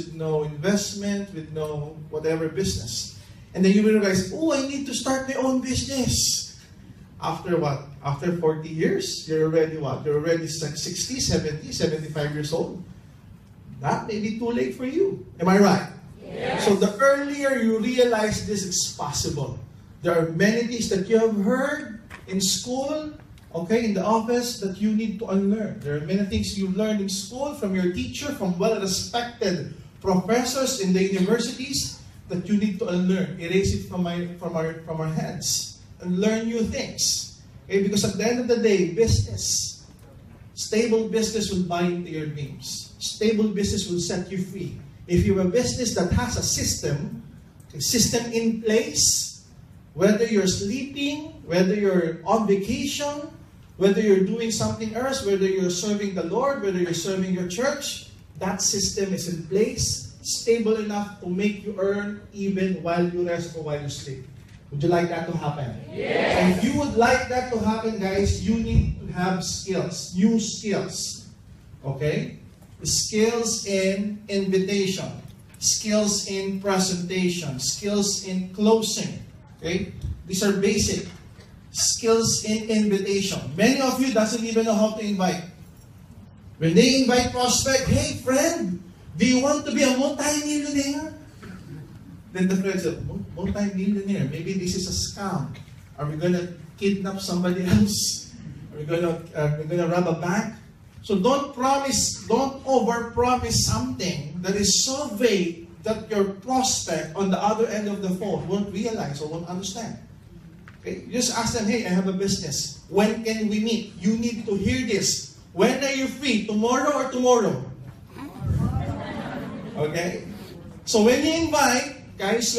with no investment, with no whatever business. And then you realize, oh, I need to start my own business. After what? After 40 years, you're already what? You're already 60, 70, 75 years old. That may be too late for you. Am I right? Yes. So the earlier you realize this is possible. There are many things that you have heard in school, okay, in the office, that you need to unlearn. There are many things you learned in school from your teacher, from well-respected professors in the universities, that you need to unlearn. Erase it from our heads and learn new things. Okay? Because at the end of the day, business, stable business will buy into your dreams. Stable business will set you free. If you have a business that has a system in place, whether you're sleeping, whether you're on vacation, whether you're doing something else, whether you're serving the Lord, whether you're serving your church, that system is in place, stable enough to make you earn even while you rest or while you sleep. Would you like that to happen? Yes. And if you would like that to happen, guys, you need to have skills, new skills. Okay? Skills in invitation, skills in presentation, skills in closing. Okay? These are basic. Skills in invitation. Many of you doesn't even know how to invite. When they invite prospect, hey friend, do you want to be a multi-millionaire? Then the friend said, multi-millionaire, maybe this is a scam. Are we going to kidnap somebody else? Are we going to rob a bank? So don't over-promise something that is so vague that your prospect on the other end of the phone won't realize or won't understand. Okay? You just ask them, hey, I have a business. When can we meet? You need to hear this. When are you free? Tomorrow or tomorrow? Okay? So when you invite, guys,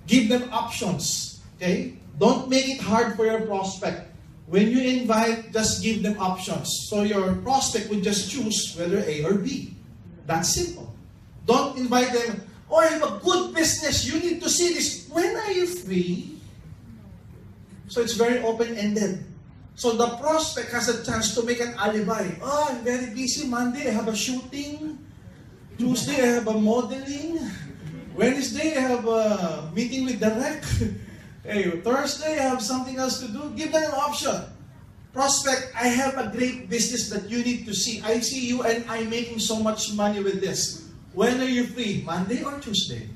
give them options. Okay? Don't make it hard for your prospect. When you invite, just give them options. So your prospect would just choose whether A or B. That's simple. Don't invite them, oh, I have a good business. You need to see this. When are you free? So it's very open-ended. So the prospect has a chance to make an alibi. Oh, I'm very busy. Monday, I have a shooting. Tuesday, I have a modeling. Wednesday, I have a meeting with the rec. Hey, Thursday, I have something else to do. Give them an option. Prospect, I have a great business that you need to see. I see you and I'm making so much money with this. When are you free? Monday or Tuesday?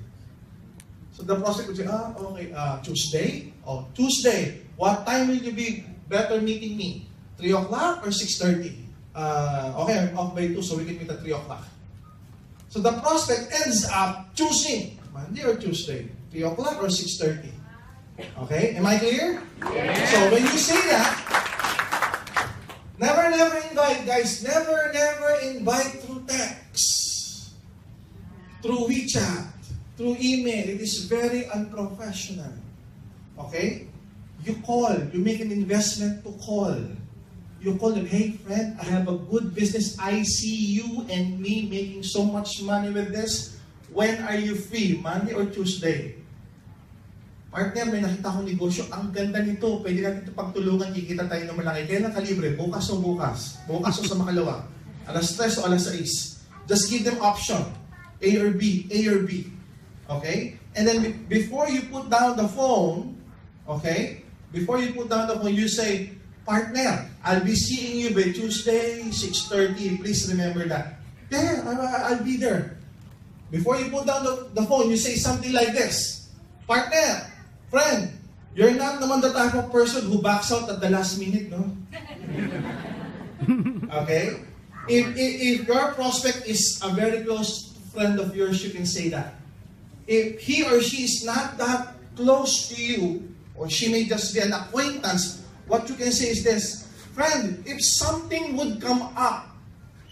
So the prospect would say, okay, Tuesday? Oh, Tuesday. What time will you be better meeting me? 3 o'clock or 6:30? Okay, I'm off by 2, so we can meet at 3 o'clock. So the prospect ends up choosing Monday or Tuesday, 3 o'clock or 6:30. Okay, am I clear? Yes. So when you say that, never invite, guys. Never invite through text, through WeChat, through email. It is very unprofessional. Okay? You call. You make an investment to call. You call them, hey friend, I have a good business. I see you and me making so much money with this. When are you free? Monday or Tuesday? Partner, may nakita akong negosyo. Ang ganda nito. Pwede natin ito pagtulungan. Kikita tayo ng malaki. Kailan kalibre? Bukas o bukas? Bukas o sa makalawa? Alas 3 o alas 6? Just give them option. A or B. A or B. Okay? And then before you put down the phone, okay? Before you put down the phone, you say, partner, I'll be seeing you by Tuesday, 6:30. Please remember that. Yeah, I'll be there. Before you put down the phone, you say something like this. Partner, friend, you're not naman the type of person who backs out at the last minute, no? Okay? If your prospect is a very close friend of yours, you can say that. If he or she is not that close to you, or she may just be an acquaintance, what you can say is this, friend, if something would come up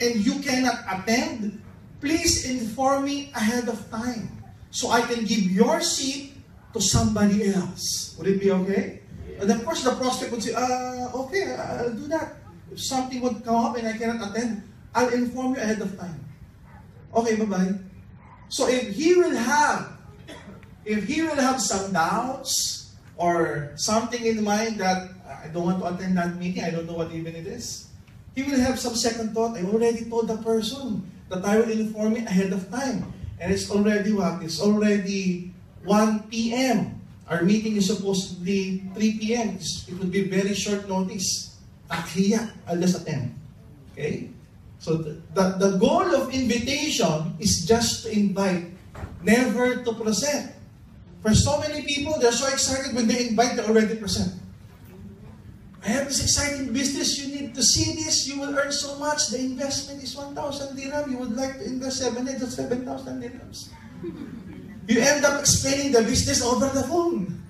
and you cannot attend, please inform me ahead of time so I can give your seat to somebody else. Would it be okay? And of course, the prospect would say, okay, I'll do that. If something would come up and I cannot attend, I'll inform you ahead of time. Okay, bye-bye. So if he will have some doubts or something in mind that I don't want to attend that meeting, I don't know what even it is, he will have some second thought. I already told the person that I will inform you ahead of time. And it's already what? It's already 1 p.m. Our meeting is supposed to be 3 p.m. It would be very short notice. Takhiya, I'll just attend. Okay? So the goal of invitation is just to invite, never to present. For so many people, they're so excited when they invite, they already present. I have this exciting business, you need to see this, you will earn so much, the investment is 1,000 dirham, you would like to invest 7,000 dirhams. You end up explaining the business over the phone.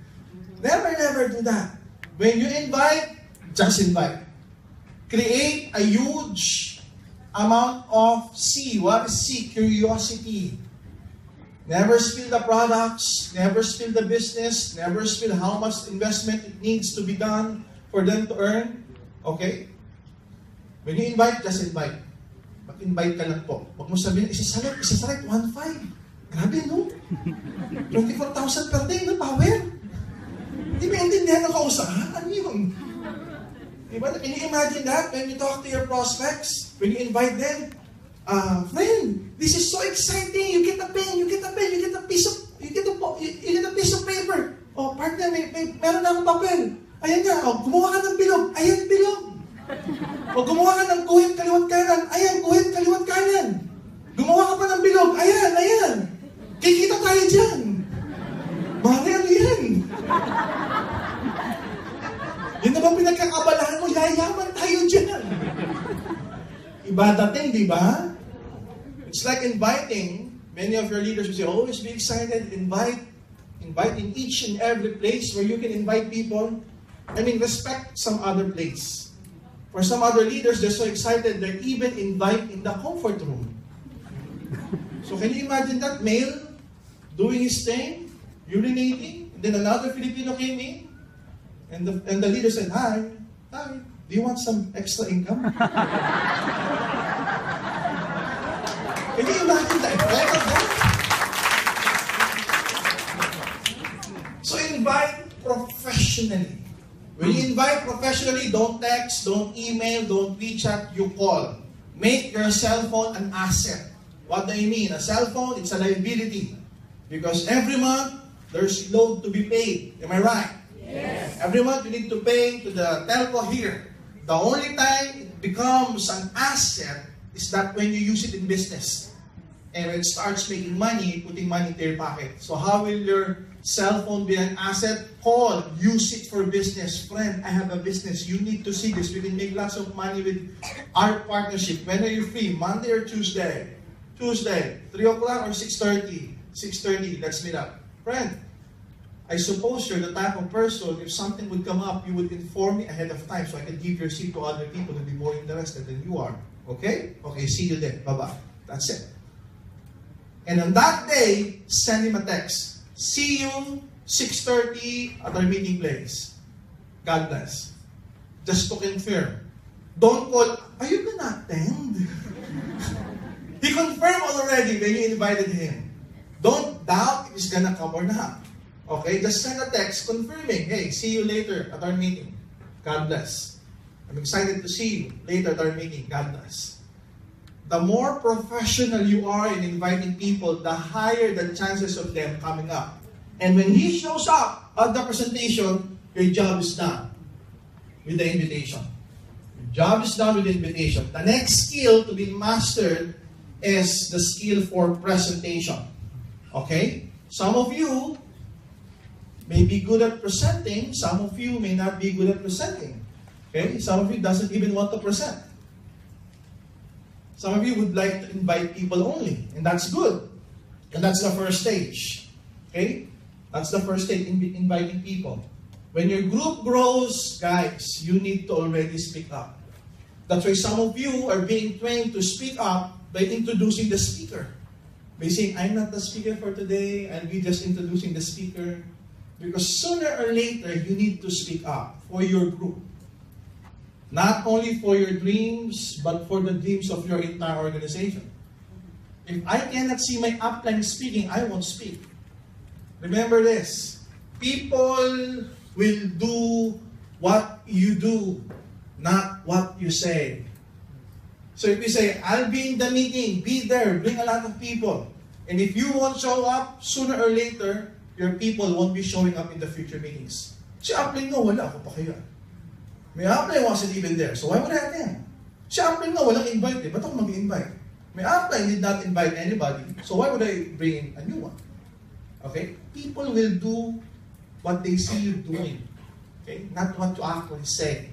Never do that. When you invite, just invite. Create a huge amount of C. What is C? Curiosity. Never spill the products, never spill the business, never spill how much investment it needs to be done for them to earn. Okay? When you invite, just invite. Mag-invite ka lang po. Huwag mo sabihin, isasalit, 1.5. Grabe, no? 24,000 per day na power. Hindi ba intindihan ng kausahan? Ano yun? Diba? Can you imagine that when you talk to your prospects? When you invite them? Friend, this is so exciting. You get a pen, you get a piece of paper. Oh, partner, meron na akong papel. Ayan nga, oh, gumawa ka ng bilog. Ayan, bilog. O gumawa ka ng guhit kaliwat kanan. Ayan, guhit kaliwat kanan. Gumawa ka pa ng bilog. Ayan. Kikita tayo dyan. Mare, ano yan? Yun na bang pinagkakabalahan mo? Yayaman tayo dyan. Iba dating, di ba? It's like inviting. Many of your leaders will say, always be excited. Invite in each and every place where you can invite people. Respect some other place. For some other leaders, they're so excited, they're even invite in the comfort room. So can you imagine that male doing his thing, urinating, and then another Filipino came in, and the leader said, Hi, do you want some extra income? Can you imagine the effect of that? So invite professionally. When you invite professionally, don't text, don't email, don't WeChat, you call. Make your cell phone an asset. What do you mean? A cell phone, it's a liability. Because every month, there's load to be paid. Am I right? Yes. Every month, you need to pay to the telco here. The only time it becomes an asset is that when you use it in business. And when it starts making money, putting money into your pocket. So how will your cell phone be an asset? Call, use it for business. Friend, I have a business. You need to see this. We can make lots of money with our partnership. When are you free? Monday or Tuesday? Tuesday, 3 o'clock or 6:30? 6:30, let's meet up. Friend, I suppose you're the type of person, if something would come up, you would inform me ahead of time so I can give your seat to other people who would be more interested than you are. Okay? Okay, see you then. Bye-bye. That's it. And on that day, send him a text. See you 6:30 at our meeting place. God bless. Just to confirm. Don't call, are you gonna attend? He confirmed already when you invited him. Don't doubt if he's gonna come or not. Okay, just send a text confirming, hey, see you later at our meeting. God bless. I'm excited to see you later at our meeting. God bless. The more professional you are in inviting people, the higher the chances of them coming up. And when he shows up at the presentation, your job is done with the invitation. Your job is done with the invitation. The next skill to be mastered is the skill for presentation. Okay? Some of you may be good at presenting. Some of you may not be good at presenting. Okay? Some of you doesn't even want to present. Some of you would like to invite people only, and that's good. And that's the first stage. Okay? That's the first stage, inviting people. When your group grows, guys, you need to already speak up. That's why some of you are being trained to speak up by introducing the speaker. By saying, I'm not the speaker for today, I'll be just introducing the speaker. Because sooner or later, you need to speak up for your group. Not only for your dreams, but for the dreams of your entire organization. If I cannot see my upline speaking, I won't speak. Remember this. People will do what you do, not what you say. So if you say, I'll be in the meeting, be there, bring a lot of people. And if you won't show up, sooner or later, your people won't be showing up in the future meetings. Si upline nga, wala ako pa kaya. May upline wasn't even there, so why would I attend? Si upline nga, walang invite eh, ba't ako mag-invite? May upline did not invite anybody, so why would I bring in a new one? Okay? People will do what they see you doing. Okay? Not what you actually say.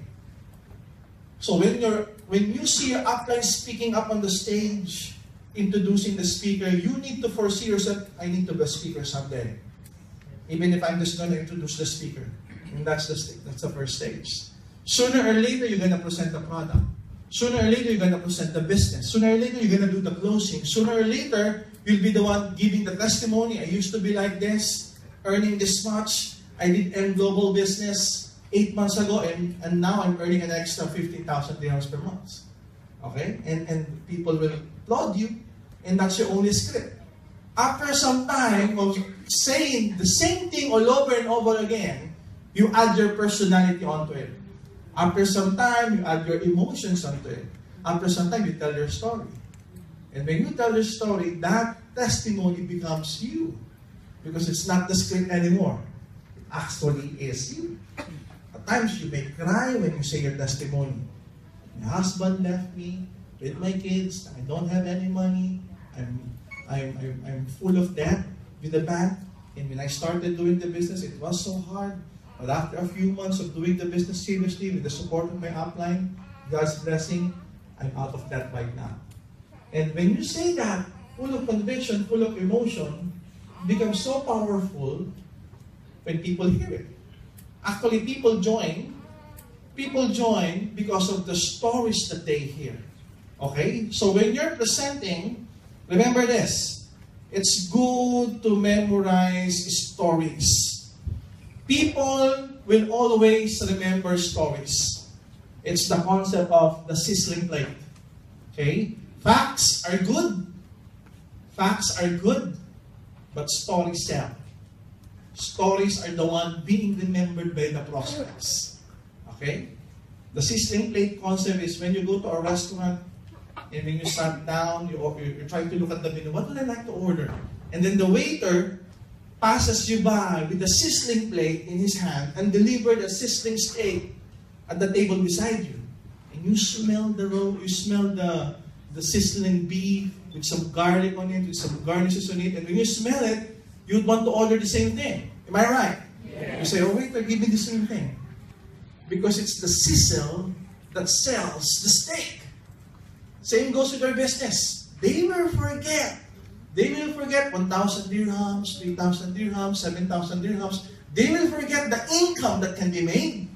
So when you see your upline speaking up on the stage, introducing the speaker, you need to foresee yourself, I need to be a speaker someday. Even if I'm just going to introduce the speaker. And that's the first stage. Sooner or later, you're going to present the product. Sooner or later, you're going to present the business. Sooner or later, you're going to do the closing. Sooner or later, you'll be the one giving the testimony. I used to be like this, earning this much. I did M Global Business 8 months ago, and now I'm earning an extra 15,000 dirhams per month. Okay? And people will applaud you, and that's your only script. After some time of saying the same thing all over and over again, you add your personality onto it. After some time, you add your emotions onto it. After some time, you tell your story. And when you tell your story, that testimony becomes you. Because it's not the script anymore. It actually is you. At times, you may cry when you say your testimony. My husband left me with my kids. I don't have any money. I'm full of debt with the bank. And when I started doing the business, it was so hard. But after a few months of doing the business seriously with the support of my upline, God's blessing, I'm out of that right now. And when you say that, full of conviction, full of emotion, it becomes so powerful when people hear it. Actually, people join because of the stories that they hear. Okay? So when you're presenting, remember this, it's good to memorize stories. People will always remember stories. It's the concept of the sizzling plate. Okay? Facts are good. Facts are good. But stories sell. Stories are the one being remembered by the prospects. Okay? The sizzling plate concept is when you go to a restaurant and when you sat down, you try to look at the menu, what would I like to order? And then the waiter passes you by with a sizzling plate in his hand and delivered a sizzling steak at the table beside you. And you smell you smell the sizzling beef with some garlic on it, with some garnishes on it. And when you smell it, you'd want to order the same thing. Am I right? Yeah. You say, oh waiter, give me the same thing. Because it's the sizzle that sells the steak. Same goes with their business. They will forget. They will forget 1,000 dirhams, 3,000 dirhams, 7,000 dirhams. They will forget the income that can be made.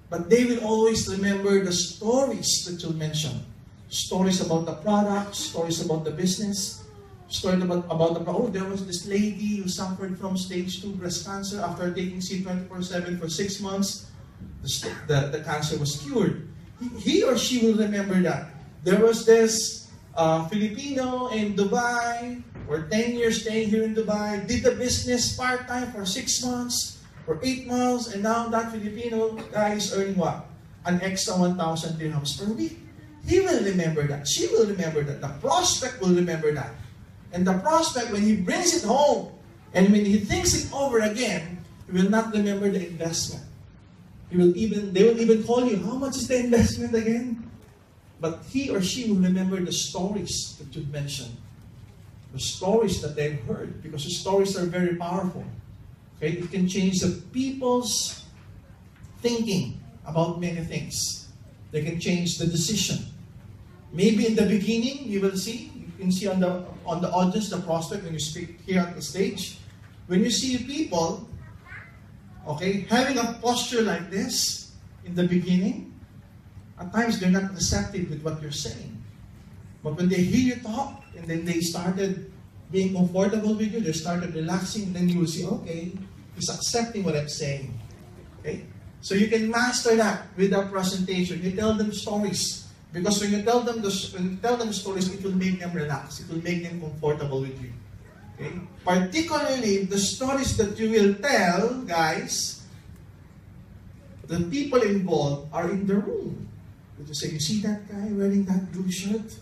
But they will always remember the stories that you mentioned. Stories about the product, stories about the business, stories about there was this lady who suffered from stage 2 breast cancer after taking C24/7 for 6 months. The cancer was cured. He or she will remember that. There was this Filipino in Dubai, for 10 years staying here in Dubai, did the business part-time for 6 months, for 8 months, and now that Filipino guy is earning what? An extra 1,000 dirhams per week. He will remember that. She will remember that. The prospect will remember that. And the prospect, when he brings it home, and when he thinks it over again, he will not remember the investment. They will even call you, how much is the investment again? But he or she will remember the stories that you mentioned. The stories that they've heard, because the stories are very powerful. Okay? It can change the people's thinking about many things. They can change the decision. Maybe in the beginning, you will see, you can see on the audience, the prospect, when you speak here at the stage, when you see people, okay, having a posture like this in the beginning, at times they're not receptive with what you're saying. But when they hear you talk, and then they started being comfortable with you, they started relaxing, then you will see, okay, he's accepting what I'm saying. Okay? So you can master that with our presentation. You tell them stories. Because when you tell them the stories, it will make them relax. It will make them comfortable with you. Okay? Particularly, the stories that you will tell, guys, the people involved are in the room. Would you say, you see that guy wearing that blue shirt?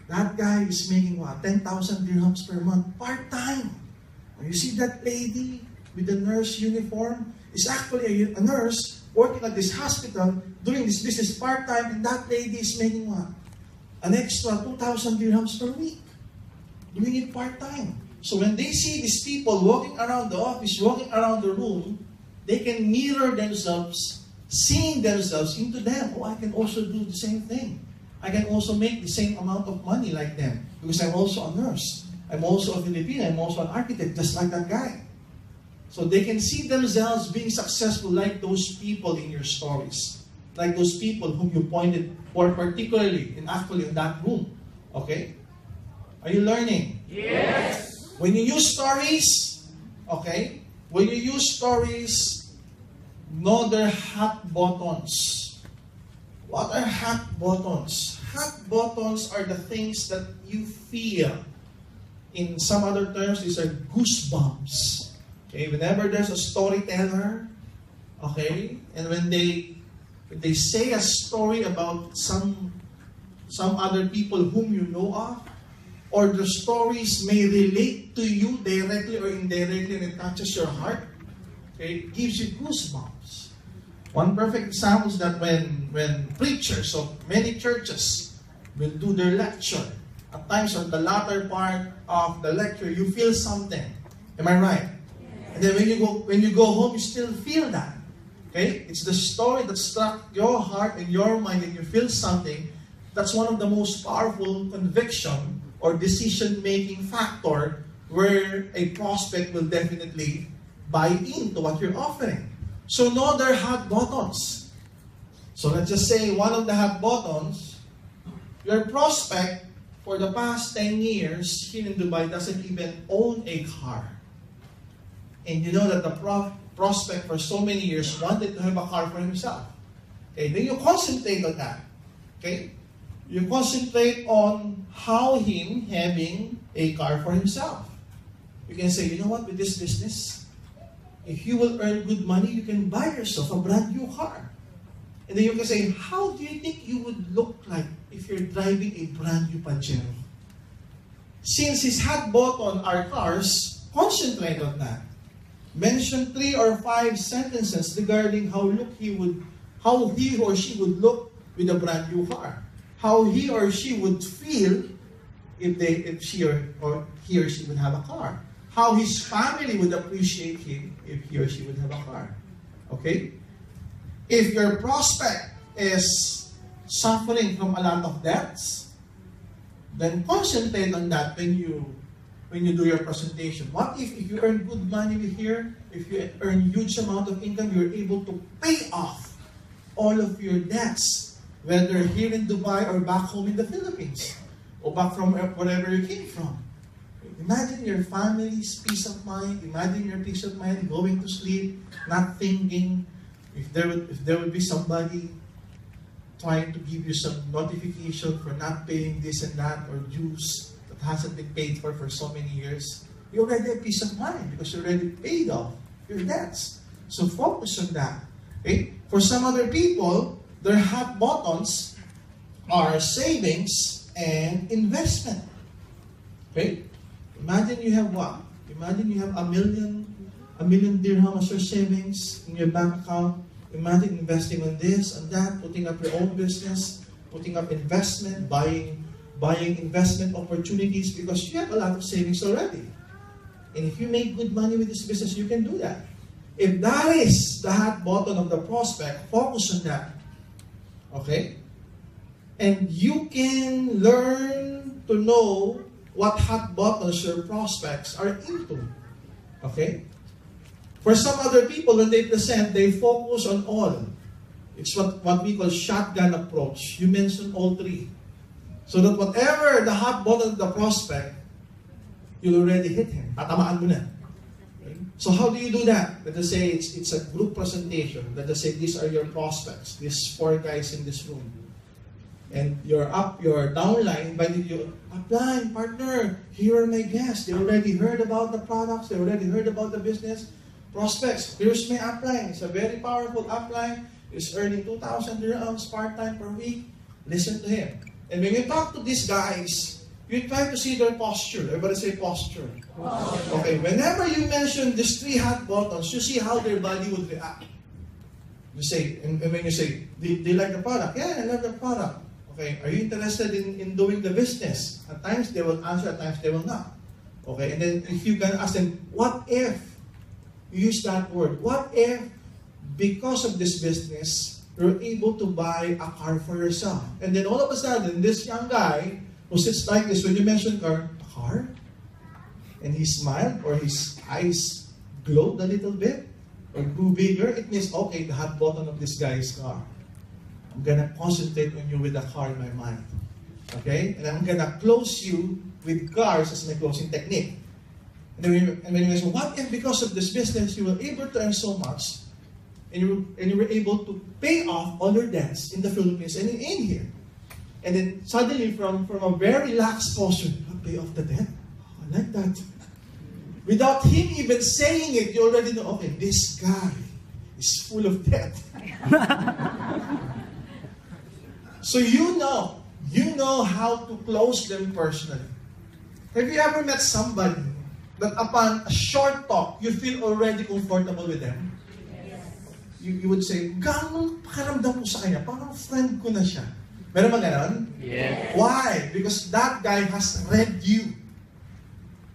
That guy is making what? 10,000 dirhams per month, part-time. You see that lady with the nurse uniform? Is actually a nurse working at this hospital, doing this business part-time, and that lady is making what? An extra 2,000 dirhams per week. Doing it part-time. So when they see these people walking around the office, walking around the room, they can mirror themselves, seeing themselves into them. Oh, I can also do the same thing. I can also make the same amount of money like them because I'm also a nurse. I'm also a Filipino. I'm also an architect, just like that guy. So they can see themselves being successful like those people in your stories. Like those people whom you pointed for particularly and actually in that room. Okay? Are you learning? Yes! When you use stories, okay? When you use stories, know their hot buttons. What are hot buttons? Hot buttons are the things that you feel. In some other terms, these are goosebumps. Okay, whenever there's a storyteller, okay, and when they say a story about some other people whom you know of, or the stories may relate to you directly or indirectly and it touches your heart, okay, it gives you goosebumps. One perfect example is that when preachers of many churches will do their lecture, at times on the latter part of the lecture, you feel something. Am I right? And then when you go home, you still feel that. Okay? It's the story that struck your heart and your mind and you feel something. That's one of the most powerful conviction or decision-making factor where a prospect will definitely buy into what you're offering. So know their hot buttons. So let's just say one of the hot buttons, your prospect for the past 10 years here in Dubai doesn't even own a car. And you know that the prospect for so many years wanted to have a car for himself. Okay, then you concentrate on that. Okay? You concentrate on how him having a car for himself. You can say, you know what, with this business, if you will earn good money, you can buy yourself a brand new car. And then you can say, how do you think you would look like if you're driving a brand new Pajero? Since his hot button are cars, concentrate on that. Mention 3 or 5 sentences regarding how he or she would look with a brand new car. How he or she would feel if he or she would have a car. How his family would appreciate him if he or she would have a car. Okay? If your prospect is suffering from a lot of debts, then concentrate on that when you do your presentation. What if you earn good money here, if you earn huge amount of income, you're able to pay off all of your debts, whether here in Dubai or back home in the Philippines, or back from wherever you came from. Imagine your family's peace of mind. Imagine your peace of mind going to sleep, not thinking if there would be somebody trying to give you some notification for not paying this and that or dues that hasn't been paid for so many years. You already have peace of mind because you already paid off your debts. So focus on that. Okay? For some other people, their hot buttons are savings and investment. Okay? Imagine you have what? Imagine you have a million dirham as your savings in your bank account. Imagine investing on this and that, putting up your own business, putting up investment, buying investment opportunities because you have a lot of savings already. And if you make good money with this business, you can do that. If that is the hot button of the prospect, focus on that. Okay? And you can learn to know what hot buttons your prospects are into. Okay? For some other people, when they present, they focus on all. It's what we call shotgun approach. You mention all 3. So that whatever the hot button of the prospect, you'll already hit him. Tatamaan mo na. Okay? So how do you do that? Let us say it's a group presentation. Let us say these are your prospects. These 4 guys in this room. And your downline invited you, upline, partner, here are my guests. They already heard about the products. They already heard about the business. Prospects, here's my upline. It's a very powerful upline. is earning 2,000 dirhams part-time per week. Listen to him. And when you talk to these guys, you try to see their posture. Everybody say posture. Okay, whenever you mention these 3 hot buttons, you see how their body would react. You say, and when you say, do you like the product? Yeah, I love the product. Okay, are you interested in doing the business? At times they will answer, at times they will not. Okay, and then if you can ask them, what if, you use that word, what if, because of this business, you're able to buy a car for yourself? And then all of a sudden, this young guy who sits like this, when you mention car, a car? And he smiled, or his eyes glowed a little bit, or grew bigger, it means, okay, the hot button of this guy's car. I'm gonna concentrate on you with the car in my mind. Okay? And I'm gonna close you with cars as my closing technique. And when you say, what if because of this business you were able to earn so much, and you were able to pay off all your debts in the Philippines and in here? And then suddenly from a very lax posture, pay off the debt? Oh, I like that. Without him even saying it, you already know, okay, this guy is full of debt. So you know how to close them personally. Have you ever met somebody that upon a short talk, you feel already comfortable with them? Yes. You would say, gano'ng pakaramdam mo sa kanya? Parang friend ko na siya. Meron ba ganon? Yes. Why? Because that guy has read you.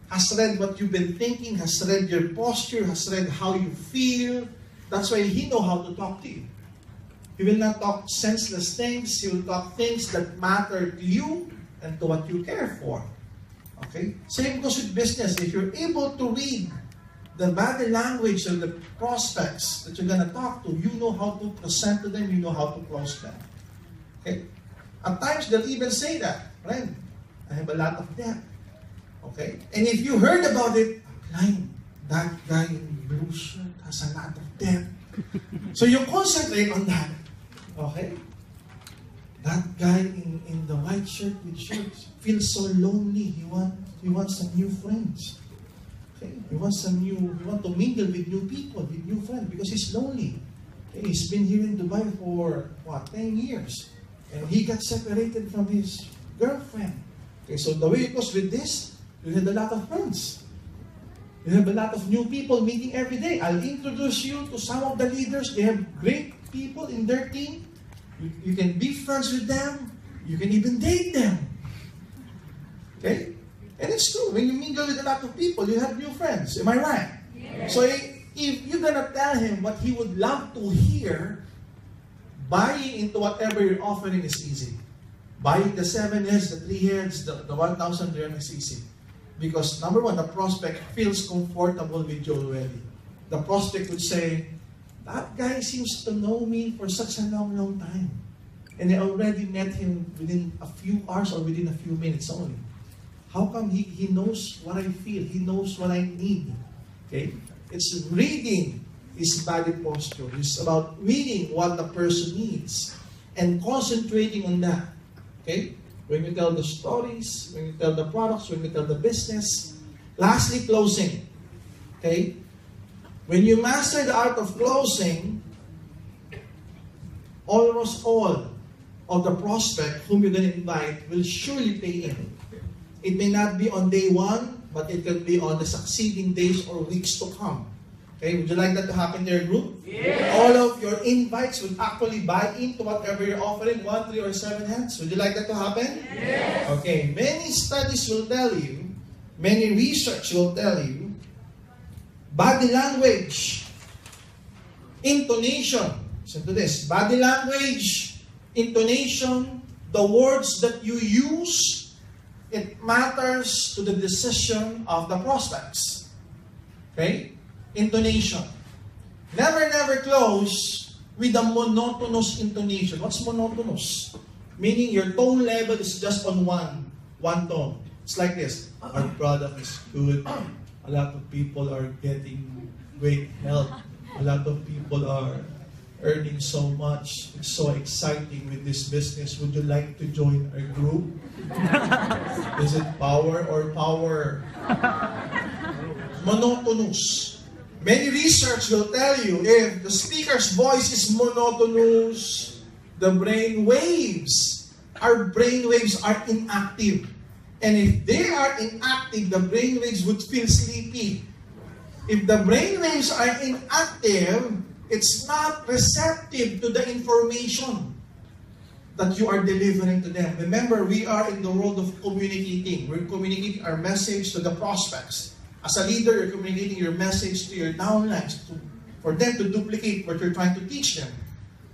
Has read what you've been thinking, has read your posture, has read how you feel. That's why he knows how to talk to you. He will not talk senseless things. He will talk things that matter to you and to what you care for. Okay? Same goes with business. If you're able to read the body language of the prospects that you're going to talk to, you know how to present to them, you know how to close them. Okay? At times, they'll even say that, friend, I have a lot of debt. Okay? And if you heard about it, Klein, that guy in blue shirt has a lot of debt. So you concentrate on that. Okay? That guy in the white shirt with shorts feels so lonely. He wants some new friends. Okay? He wants to mingle with new people, with new friends, because he's lonely. Okay? He's been here in Dubai for 10 years. And he got separated from his girlfriend. Okay, so the way it goes with this, you have a lot of friends. You have a lot of new people meeting every day. I'll introduce you to some of the leaders. They have great people in their team. You can be friends with them. You can even date them. Okay? And it's true. When you mingle with a lot of people, you have new friends. Am I right? Yes. So if you're going to tell him what he would love to hear, buying into whatever you're offering is easy. Buying the 7 heads, the 3 heads, the 1,000 dirham is easy. Because number one, the prospect feels comfortable with you already. The prospect would say, that guy seems to know me for such a long time. And I already met him within a few hours or within a few minutes only. How come he knows what I feel? He knows what I need. Okay? It's reading his body posture. It's about reading what the person needs and concentrating on that. Okay? When you tell the stories, when you tell the products, when you tell the business. Lastly, closing. Okay? When you master the art of closing, almost all of the prospect whom you're going to invite will surely pay in. It may not be on day 1, but it can be on the succeeding days or weeks to come. Okay, would you like that to happen to your group? Yes. All of your invites will actually buy into whatever you're offering, 1, 3, or 7 hands. Would you like that to happen? Yes. Okay, many studies will tell you, many research will tell you, body language, intonation, listen to this, body language, intonation, the words that you use, it matters to the decision of the prospects. Okay? Intonation. Never close with a monotonous intonation. What's monotonous? Meaning your tone level is just on one tone. It's like this. Our product is good. A lot of people are getting great help. A lot of people are earning so much. It's so exciting with this business. Would you like to join our group? Is it power or power? Monotonous. Many research will tell you if the speaker's voice is monotonous, the brain waves, our brain waves are inactive. And if they are inactive, the brain waves would feel sleepy. If the brain waves are inactive, it's not receptive to the information that you are delivering to them. Remember, we are in the world of communicating. We're communicating our message to the prospects. As a leader, you're communicating your message to your downlines for them to duplicate what you're trying to teach them.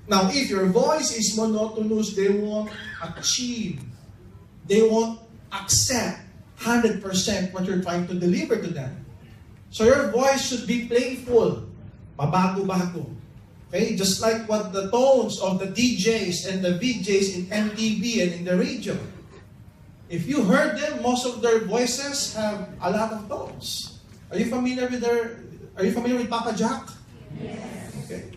Now, if your voice is monotonous, they won't achieve, they won't accept 100% what you're trying to deliver to them. So your voice should be playful, pabago-bago. Okay? Just like what the tones of the DJs and the VJs in MTV and in the radio. If you heard them, most of their voices have a lot of tones. Are you familiar with Papa Jack? Yes. Okay.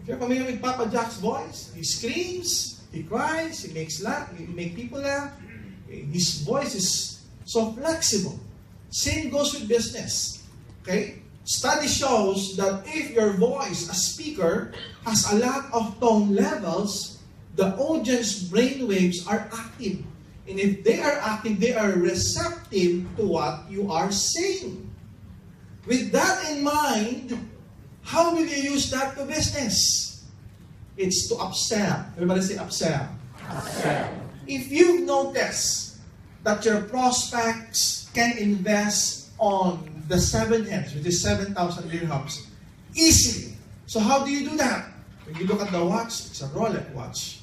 If you're familiar with Papa Jack's voice, he screams, he cries, he makes people laugh. His voice is so flexible. Same goes with business. Okay? Study shows that if your voice, a speaker, has a lot of tone levels, the audience brain waves are active. And if they are active, they are receptive to what you are saying. With that in mind, how will you use that to business? It's to upsell. Everybody say upsell. Upsell. If you've noticed that your prospects can invest on the 7 heads, which is 7,000 dirhams, easily. So how do you do that? When you look at the watch, it's a Rolex watch.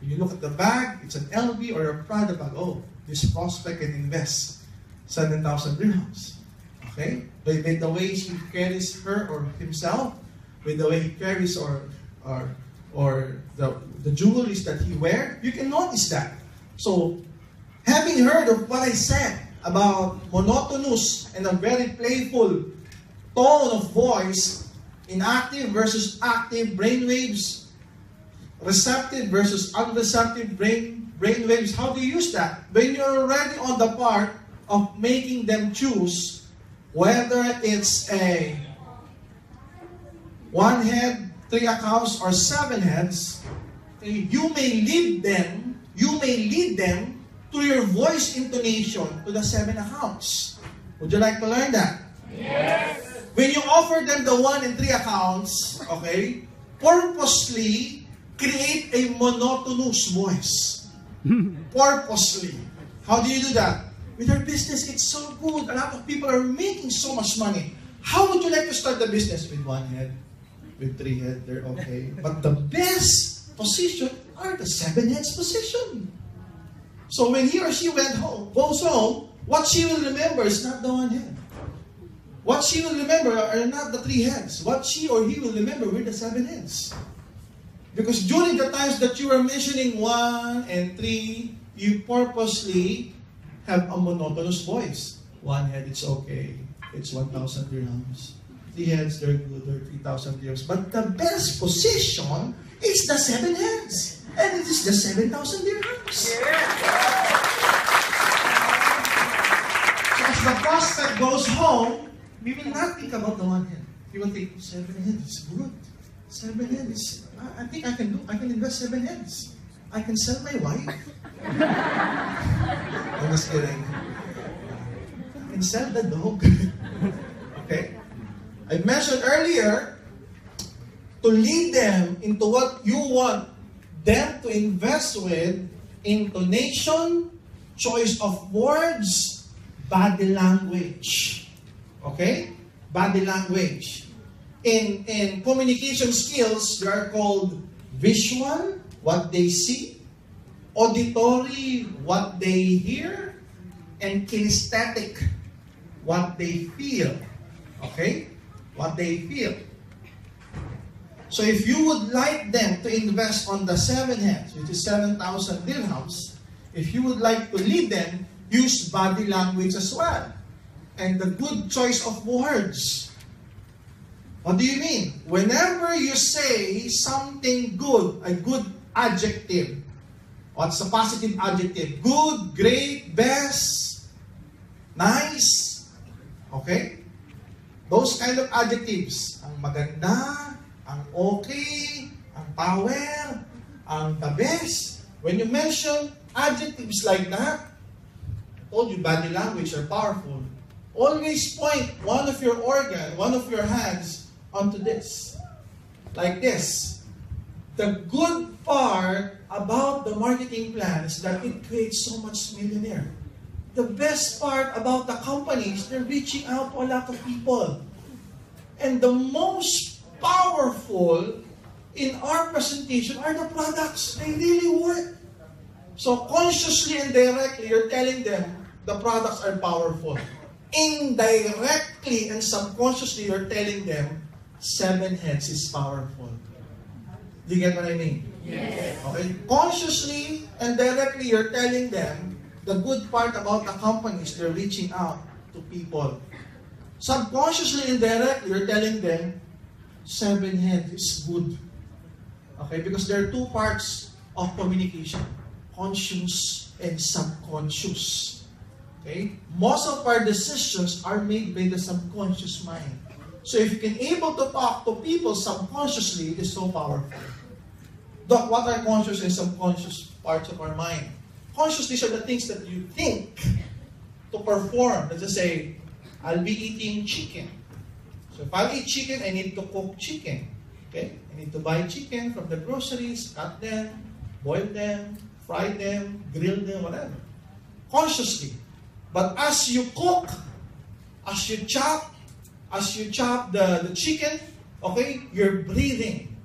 When you look at the bag, it's an LV or a Prada bag. Oh, this prospect can invest 7,000 dirhams. Okay? By the way he carries her or himself, with the way he carries or the jewelries that he wears, you can notice that. So, having heard of what I said about monotonous and a very playful tone of voice, inactive versus active brainwaves, receptive versus unreceptive brainwaves, how do you use that? When you're already on the part of making them choose whether it's a 1 head, 3 accounts, or 7 heads, you may lead them to your voice intonation to the 7 accounts. Would you like to learn that? Yes. When you offer them the 1 and 3 accounts, okay, purposely create a monotonous voice. Purposely. How do you do that? With our business, it's so good. A lot of people are making so much money. How would you like to start the business? With 1 head, with 3 head, they're okay. But the best position are the 7 heads position. So when he or she goes home, what she will remember is not the 1 head. What she will remember are not the 3 heads. What she or he will remember were the 7 heads. Because during the times that you were mentioning 1 and 3, you purposely have a monotonous voice. 1 head, it's okay. It's 1,000 dirhams. 3 heads, they're good. They're 3,000 dirhams. But the best position is the 7 heads. And it is the 7,000 dirhams. Yeah. So as the prospect goes home, we will not think about the 1 head. He will think, 7 heads is good. 7 heads. I think I can invest 7 heads. I can sell my wife. I'm just kidding. I can sell the dog. Okay? I mentioned earlier, to lead them into what you want them to invest with, intonation, choice of words, body language. Okay? Body language. In communication skills, they are called visual, what they see, auditory, what they hear, and kinesthetic, what they feel. Okay? What they feel. So if you would like them to invest on the 7 heads, which is 7,000 dirhams, if you would like to lead them, use body language as well. And the good choice of words. What do you mean? Whenever you say something good, a good adjective, what's a positive adjective? Good, great, best, nice. Okay? Those kind of adjectives. Ang maganda, ang okay, ang power, ang the best. When you mention adjectives like that, I told you body language are powerful. Always point one of your organ, one of your hands onto this. Like this. The good part about the marketing plan is that it creates so much millionaire. The best part about the company is they're reaching out to a lot of people. And the most powerful in our presentation are the products. They really work. So consciously and directly, you're telling them the products are powerful. Indirectly and subconsciously, you're telling them 7 heads is powerful. Do you get what I mean? Yes. Okay. Consciously and directly, you're telling them the good part about the companies, they're reaching out to people. Subconsciously and directly, you're telling them 7 heads is good. Okay, because there are 2 parts of communication, conscious and subconscious. Okay? Most of our decisions are made by the subconscious mind. So if you can able to talk to people subconsciously, it is so powerful. Doc, what are conscious and subconscious parts of our mind? Conscious, these are the things that you think to perform. Let's just say, I'll be eating chicken. So if I'll eat chicken, I need to cook chicken. Okay? I need to buy chicken from the groceries, cut them, boil them, fry them, grill them, whatever. Consciously. But as you cook, as you chop the chicken, okay, you're breathing.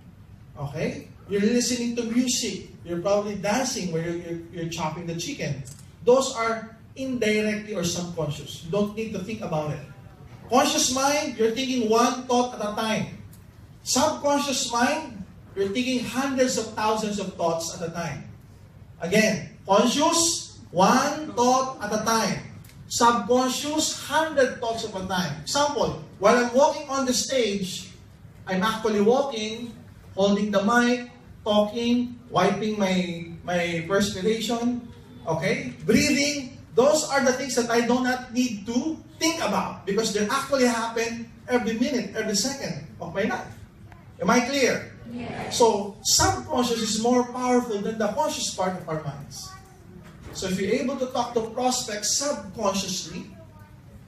Okay? You're listening to music. You're probably dancing where you're chopping the chicken. Those are indirectly or subconscious. You don't need to think about it. Conscious mind, you're thinking one thought at a time. Subconscious mind, you're thinking hundreds of thousands of thoughts at a time. Again, conscious, one thought at a time. Subconscious, 100 thoughts at a time. Example, while I'm walking on the stage, I'm actually walking, holding the mic, talking, wiping my perspiration, okay? Breathing. Those are the things that I do not need to think about because they actually happen every minute, every second of my life. Am I clear? Yes. So, subconscious is more powerful than the conscious part of our minds. So, if you're able to talk to prospects subconsciously,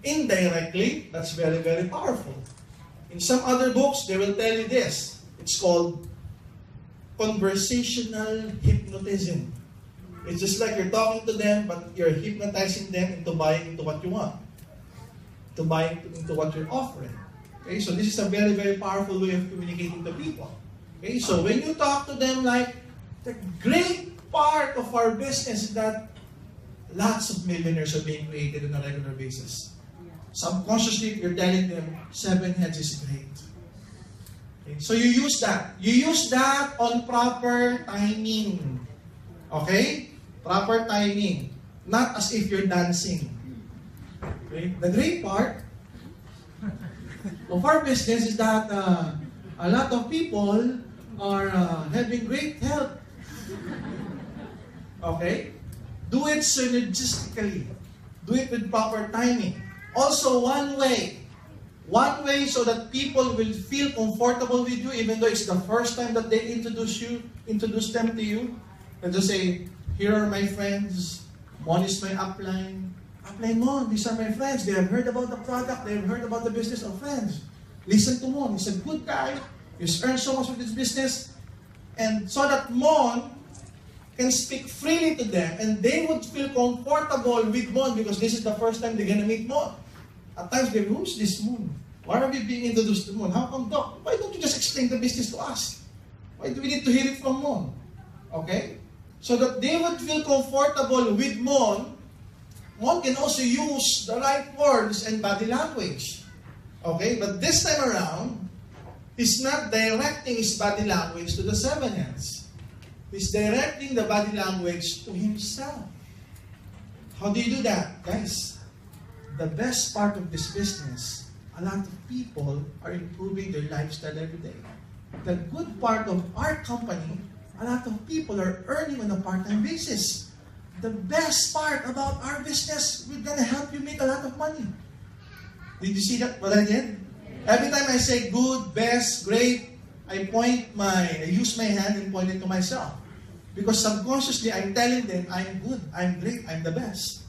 indirectly, that's very, very powerful. In some other books, they will tell you this. It's called conversational hypnotism. It's just like you're talking to them, but you're hypnotizing them into buying into what you want. To buy into what you're offering. Okay, so this is a very, very powerful way of communicating to people. Okay, so when you talk to them, like, the great part of our business is that lots of millionaires are being created on a regular basis. Subconsciously, you're telling them 7 heads is great. Okay, so you use that. You use that on proper timing. Okay? Proper timing. Not as if you're dancing. Okay? The great part of our business is that a lot of people are having great health. Okay? Do it synergistically. Do it with proper timing. Also, one way so that people will feel comfortable with you, even though it's the first time that they introduce them to you. And just say, here are my friends. Mon is my upline. Upline Mon, these are my friends. They have heard about the product. They have heard about the business of friends. Listen to Mon. He's a good guy. He's earned so much with this business. And so that Mon can speak freely to them and they would feel comfortable with Mon because this is the first time they're going to meet Mon. At times, they who's this Mon? Why are we being introduced to Mon? How come, Doc? Why don't you just explain the business to us? Why do we need to hear it from Mon? Okay? So that they would feel comfortable with Mon, Mon can also use the right words and body language. Okay? But this time around, he's not directing his body language to the 7 heads. He's directing the body language to himself. How do you do that? Guys, the best part of this business, a lot of people are improving their lifestyle every day. The good part of our company, a lot of people are earning on a part-time basis. The best part about our business, we're gonna help you make a lot of money. Did you see that what I did? Every time I say good, best, great, I use my hand and point it to myself. Because subconsciously, I'm telling them, I'm good, I'm great, I'm the best.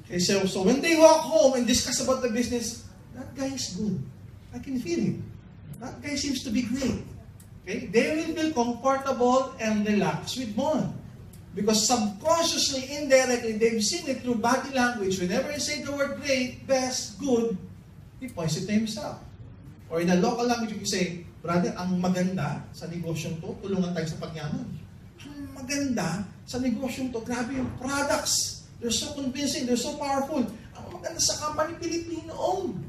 Okay, so when they walk home and discuss about the business, that guy is good. I can feel him. That guy seems to be great. Okay? They will feel comfortable and relaxed with Mon. Because subconsciously, indirectly, they've seen it through body language. Whenever I say the word great, best, good, he points it to himself. Or in a local language, you say, brother, ang maganda sa negosyong to, tulungan tayo sa pagyaman. Ang maganda sa negosyong to, grabe yung products. They're so convincing, they're so powerful. Ang maganda sa company, Filipino-owned.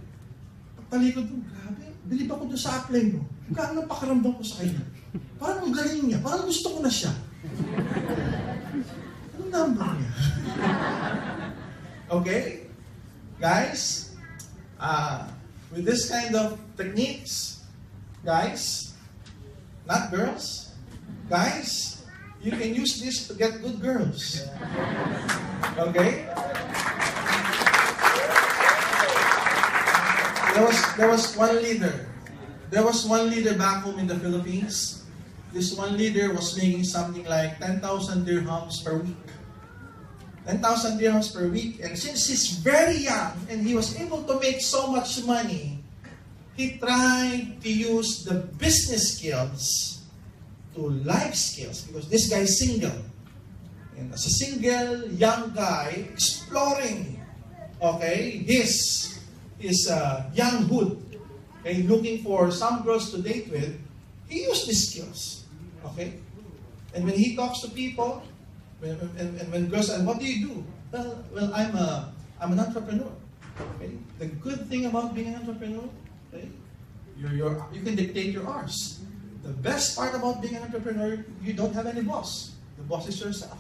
Pagtalikod mo, grabe, bilib ako doon sa apply mo. Kaya pakaramdam ko sa kanya. Parang ang galing niya, parang gusto ko na siya. Anong number niya? Okay? Guys, with this kind of techniques, guys, not girls, guys, you can use this to get good girls. Okay? There was one leader. There was one leader back home in the Philippines. This one leader was making something like 10,000 dirhams per week. 10,000 dirhams per week. And since he's very young and he was able to make so much money, he tried to use the business skills to life skills because this guy is single. And as a single young guy exploring, okay, his younghood, okay, looking for some girls to date with, he used these skills. Okay? And when he talks to people, when girls say, what do you do? Well, I'm an entrepreneur. Okay? The good thing about being an entrepreneur, okay, you can dictate your hours. The best part about being an entrepreneur, you don't have any boss. The boss is yourself.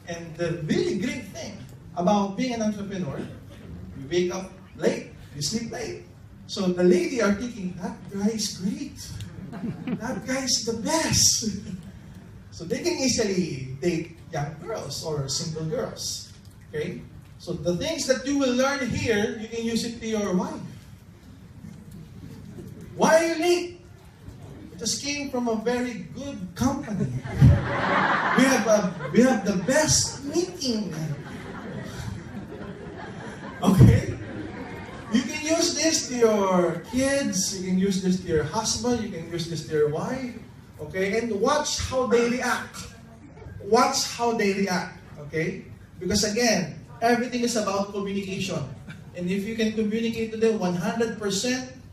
And the really great thing about being an entrepreneur, you wake up late, you sleep late. So the lady are thinking, that guy is great. That guy is the best. So they can easily date young girls or single girls. Okay? So the things that you will learn here, you can use it to your wife. Why are you late? I just came from a very good company. We have the best meeting. Okay? You can use this to your kids, you can use this to your husband, you can use this to your wife, okay? And watch how they react. Watch how they react, okay? Because again, everything is about communication. And if you can communicate to them 100%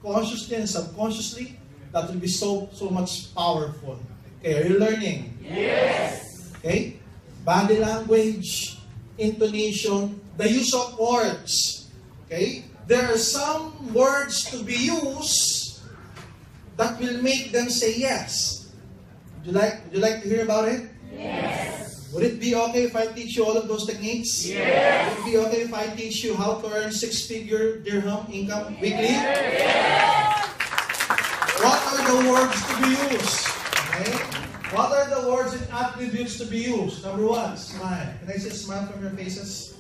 consciously and subconsciously, that will be so much powerful. Okay, are you learning? Yes! Okay? Body language, intonation, the use of words. Okay? There are some words to be used that will make them say yes. Would you like to hear about it? Yes. Would it be okay if I teach you all of those techniques? Yes. Would it be okay if I teach you how to earn 6-figure dirham income weekly? Yes. What are the words to be used? Okay? What are the words and attributes to be used? Number one, smile. Can I say smile from your faces?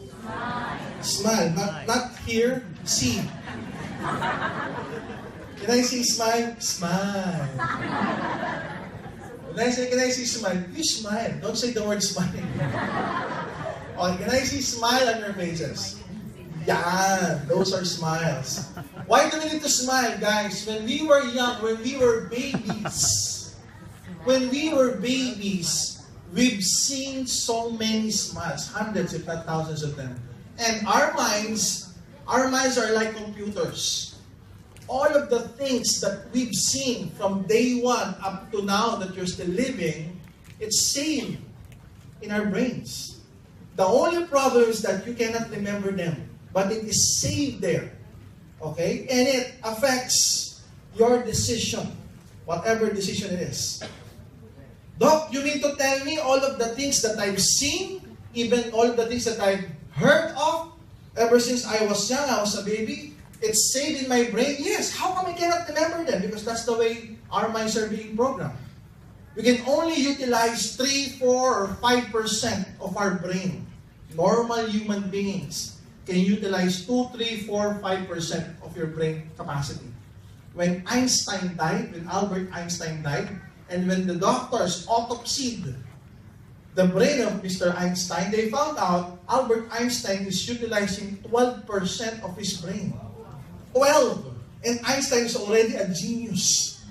Smile, not here, see. Can I see smile? Smile. Can I see smile? You smile. Don't say the word smile. Okay, can I see smile on your faces? Yeah, those are smiles. Why do we need to smile, guys? When we were young, when we were babies, we've seen so many smiles, hundreds if not thousands of them. And our minds are like computers. All of the things that we've seen from day one up to now that you're still living, it's saved in our brains. The only problem is that you cannot remember them, but it is saved there. Okay? And it affects your decision, whatever decision it is. Doc, you mean to tell me all of the things that I've seen, even all of the things that I've heard of, ever since I was young, I was a baby, it's saved in my brain? Yes. How come I cannot remember them? Because that's the way our minds are being programmed. We can only utilize 3, 4, or 5% of our brain. Normal human beings can utilize 2, 3, 4, 5% of your brain capacity. when Einstein died, when Albert Einstein died, and when the doctors autopsied the brain of Mr. Einstein, they found out Albert Einstein is utilizing 12% of his brain. 12! And Einstein is already a genius.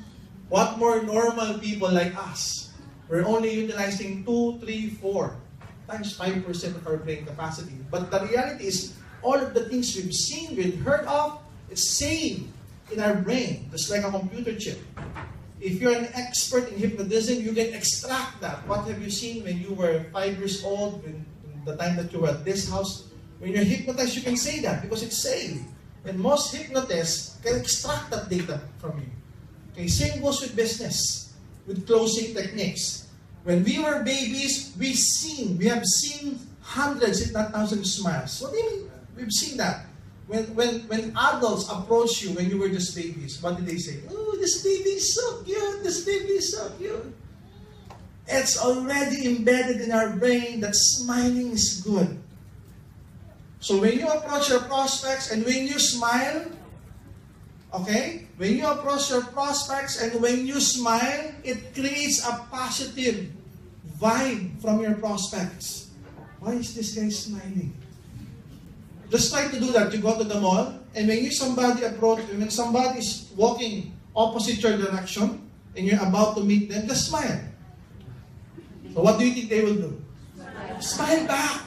What more normal people like us? We're only utilizing 2, 3, 4 times 5% of our brain capacity. But the reality is, all of the things we've seen, we've heard of, it's saved in our brain, just like a computer chip. If you're an expert in hypnotism, you can extract that. What have you seen when you were 5 years old, when the time that you were at this house? When you're hypnotized, you can say that because it's saved. And most hypnotists can extract that data from you. Okay, same goes with business, with closing techniques. When we were babies, we have seen hundreds, if not thousands, of smiles. What do you mean? We've seen that. When adults approach you when you were just babies, what did they say? Oh, this baby is so cute. This baby is so cute. It's already embedded in our brain that smiling is good. So when you approach your prospects and when you smile, okay? When you approach your prospects and when you smile, it creates a positive vibe from your prospects. Why is this guy smiling? Just try to do that. You go to the mall, and when somebody is walking opposite your direction, and you're about to meet them, just smile. So what do you think they will do? Smile back.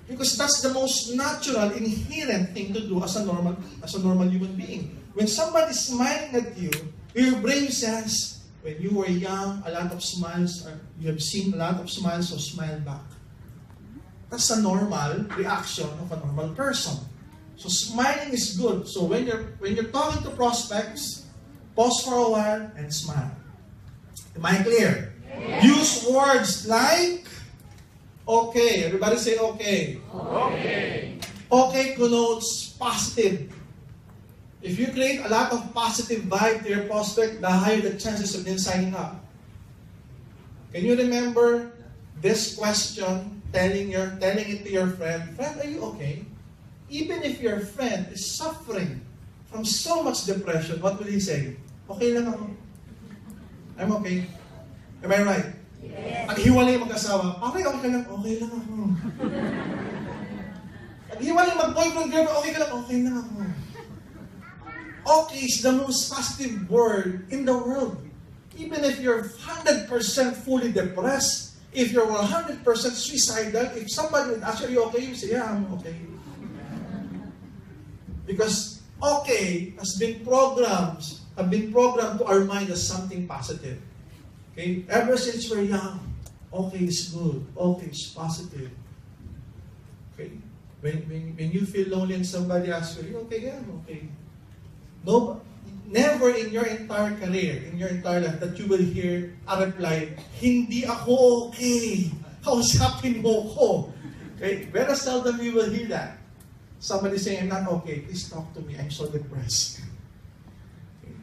Because that's the most natural, inherent thing to do as a normal human being. When somebody's smiling at you, your brain says, when you were young, a lot of smiles, you have seen a lot of smiles, so smile back. That's a normal reaction of a normal person. So smiling is good. So when you're talking to prospects, pause for a while and smile. Am I clear? Yes. Use words like okay. Everybody say okay. Okay. Okay connotes positive. If you create a lot of positive vibe to your prospect, the higher the chances of them signing up. Can you remember this question? Telling it to your friend, are you okay? Even if your friend is suffering from so much depression, what will he say? Okay lang ako. I'm okay. Am I right? Yes. Pag hiwalay mag-asawa, okay lang ako. Pag hiwalay mag-boyfriend, girlfriend, okay lang ako. Okay is the most positive word in the world. Even if you're 100% fully depressed, if you're 100% suicidal, if somebody would ask you, okay? You say, yeah, I'm okay. Because okay have been programmed to our mind as something positive. Okay? Ever since we're young, okay is good. Okay is positive. Okay? When you feel lonely and somebody asks you, okay, yeah, I'm okay. No, never in your entire career, in your entire life, that you will hear a reply, hindi ako okay. Kausapin mo ko. Okay? Very seldom you will hear that. Somebody saying, I'm not okay. Please talk to me. I'm so depressed. Okay.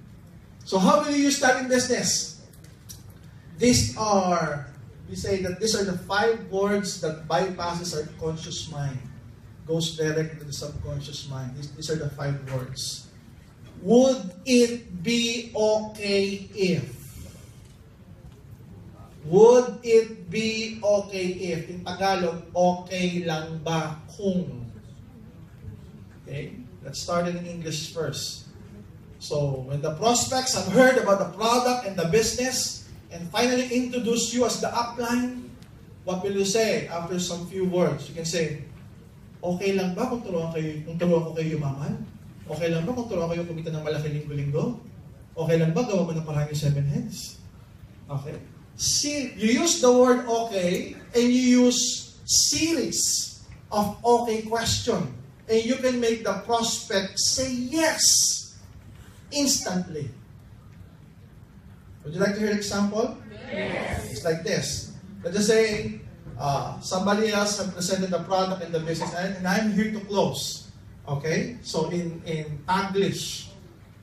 So how will you use that in business? We say that these are the 5 words that bypasses our conscious mind. Goes directly to the subconscious mind. These are the 5 words. Would it be okay if? Would it be okay if? In Tagalog, okay lang ba kung? Okay? Let's start in English first. So, when the prospects have heard about the product and the business and finally introduce you as the upline, what will you say after some few words? You can say, okay lang ba kung turuan ko kayo yumaman? Okay lang ba kung turuan kayo kumita ng malaki linggo-linggo? Okay lang ba gawa mo ng parang 7 heads? Okay. See, you use the word okay and you use series of okay question. And you can make the prospect say yes instantly. Would you like to hear an example? Yes. It's like this. Let's just say somebody else has presented the product and the business and I'm here to close. Okay? So in Taglish,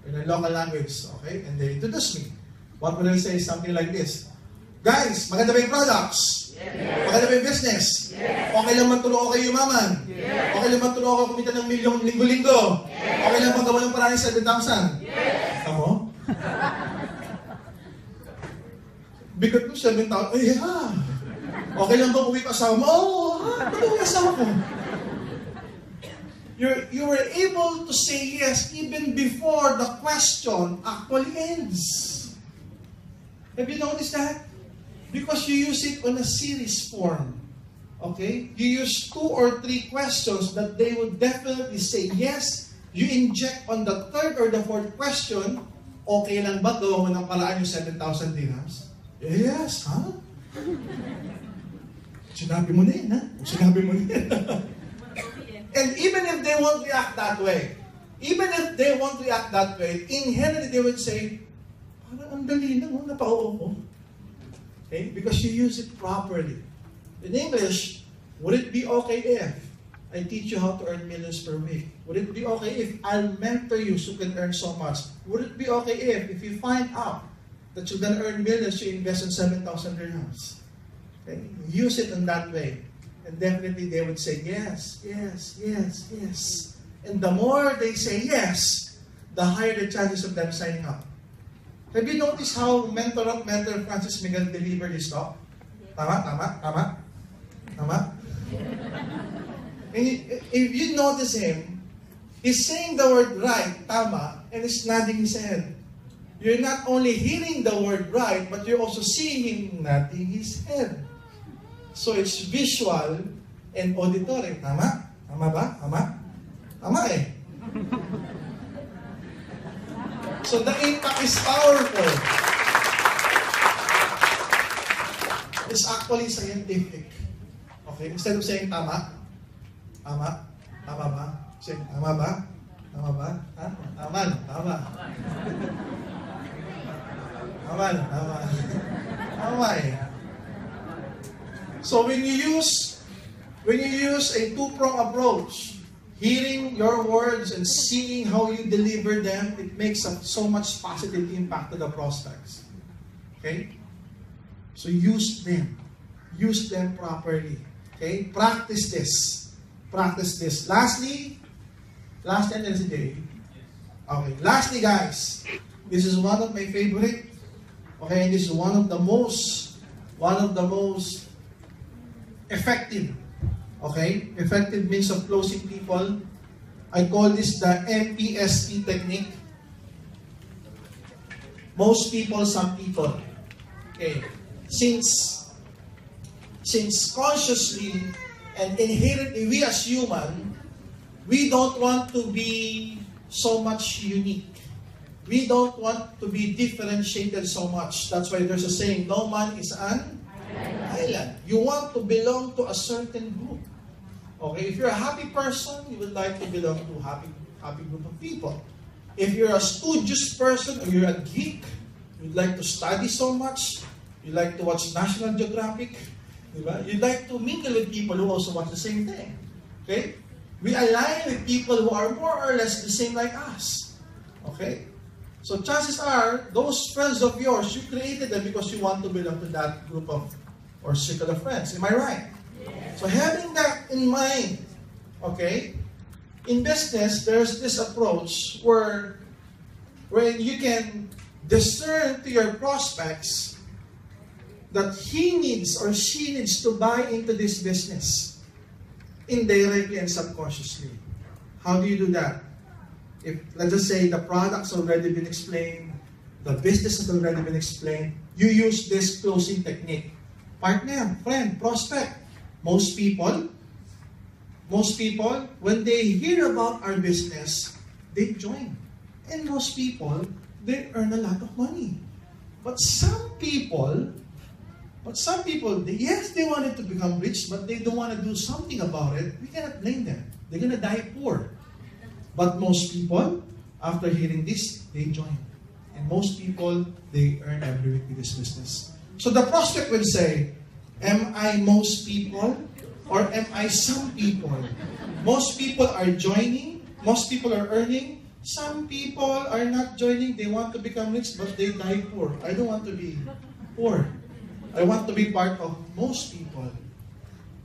in a local language, okay? And they introduce me. What would I say? Something like this. Guys, maganda ba yung products? Yes. Maganda ba yung business? Yes. Okay lang man tulungan ko kayo yumaman? Yes. Okay lang man tulungan ko kumita ng milyong linggo-linggo? Yes. Okay lang man gawa ng parang 7,000? Yes. Bigat mo 7,000. Ay, ha. Okay lang ba uwi ka asawa mo? Oo, ha. Ano yung asawa ko? You were able to say yes even before the question actually ends. Have you noticed that? Because you use it on a series form. Okay? You use 2 or 3 questions that they would definitely say yes. You inject on the 3rd or the 4th question, okay lang ba gawa mo ng paraan yung 7,000 dirhams? Yes, ha? Huh? Sinabi mo na yun, ha? Sinabi mo na yun. And even if they won't react that way, inherently they would say, parang ang dali lang, napao ko. Okay? Because you use it properly. In English, would it be okay if I teach you how to earn millions per week? Would it be okay if I'll mentor you so you can earn so much? Would it be okay if you find out that you're going to earn millions, you invest in 7,000 dirhams? Okay? Use it in that way. And definitely they would say yes, yes, yes, yes. And the more they say yes, the higher the chances of them signing up. Have you noticed how mentor Francis Miguel delivered his talk? Tama? And if you notice him, he's saying the word right, tama, and he's nodding his head. You're not only hearing the word right, but you're also seeing him nodding his head. So it's visual and auditory. Tama? Tama ba? Tama eh. So the impact is powerful. It's actually scientific. Okay? Instead of saying tama, tama ba? Saying tama ba? Ha? Tama. Tama eh. So when you use a 2-pronged approach, hearing your words and seeing how you deliver them, it makes so much positive impact to the prospects. Okay? So use them properly. Okay? Practice this. Lastly, guys, this is one of my favorite. Okay, and this is one of the most effective means of closing people. I call this the MPST technique. Most people, some people. Okay, since consciously and inherently we as human, we don't want to be so much unique. We don't want to be differentiated so much. That's why there's a saying, no man is an island. You want to belong to a certain group. Okay, if you're a happy person, you would like to belong to a happy group of people. If you're a studious person or you're a geek, you'd like to study so much, you like to watch National Geographic, you'd like to mingle with people who also watch the same thing. Okay? We align with people who are more or less the same like us. Okay? So chances are, those friends of yours, you created them because you want to belong to that group of or circle of friends. Am I right? Yes. So having that in mind, okay, in business, there's this approach where you can discern to your prospects that he needs or she needs to buy into this business indirectly and subconsciously. How do you do that? If, let's just say, the product's already been explained, the business has already been explained, you use this closing technique. Partner, friend, prospect. Most people, when they hear about our business, they join. And most people, they earn a lot of money. But some people, yes, they wanted to become rich, but they don't want to do something about it. We cannot blame them. They're going to die poor. But most people, after hearing this, they join. And most people, they earn every week with this business. So the prospect will say, am I most people or am I some people? Most people are joining, most people are earning, some people are not joining, they want to become rich but they die poor. I don't want to be poor. I want to be part of most people.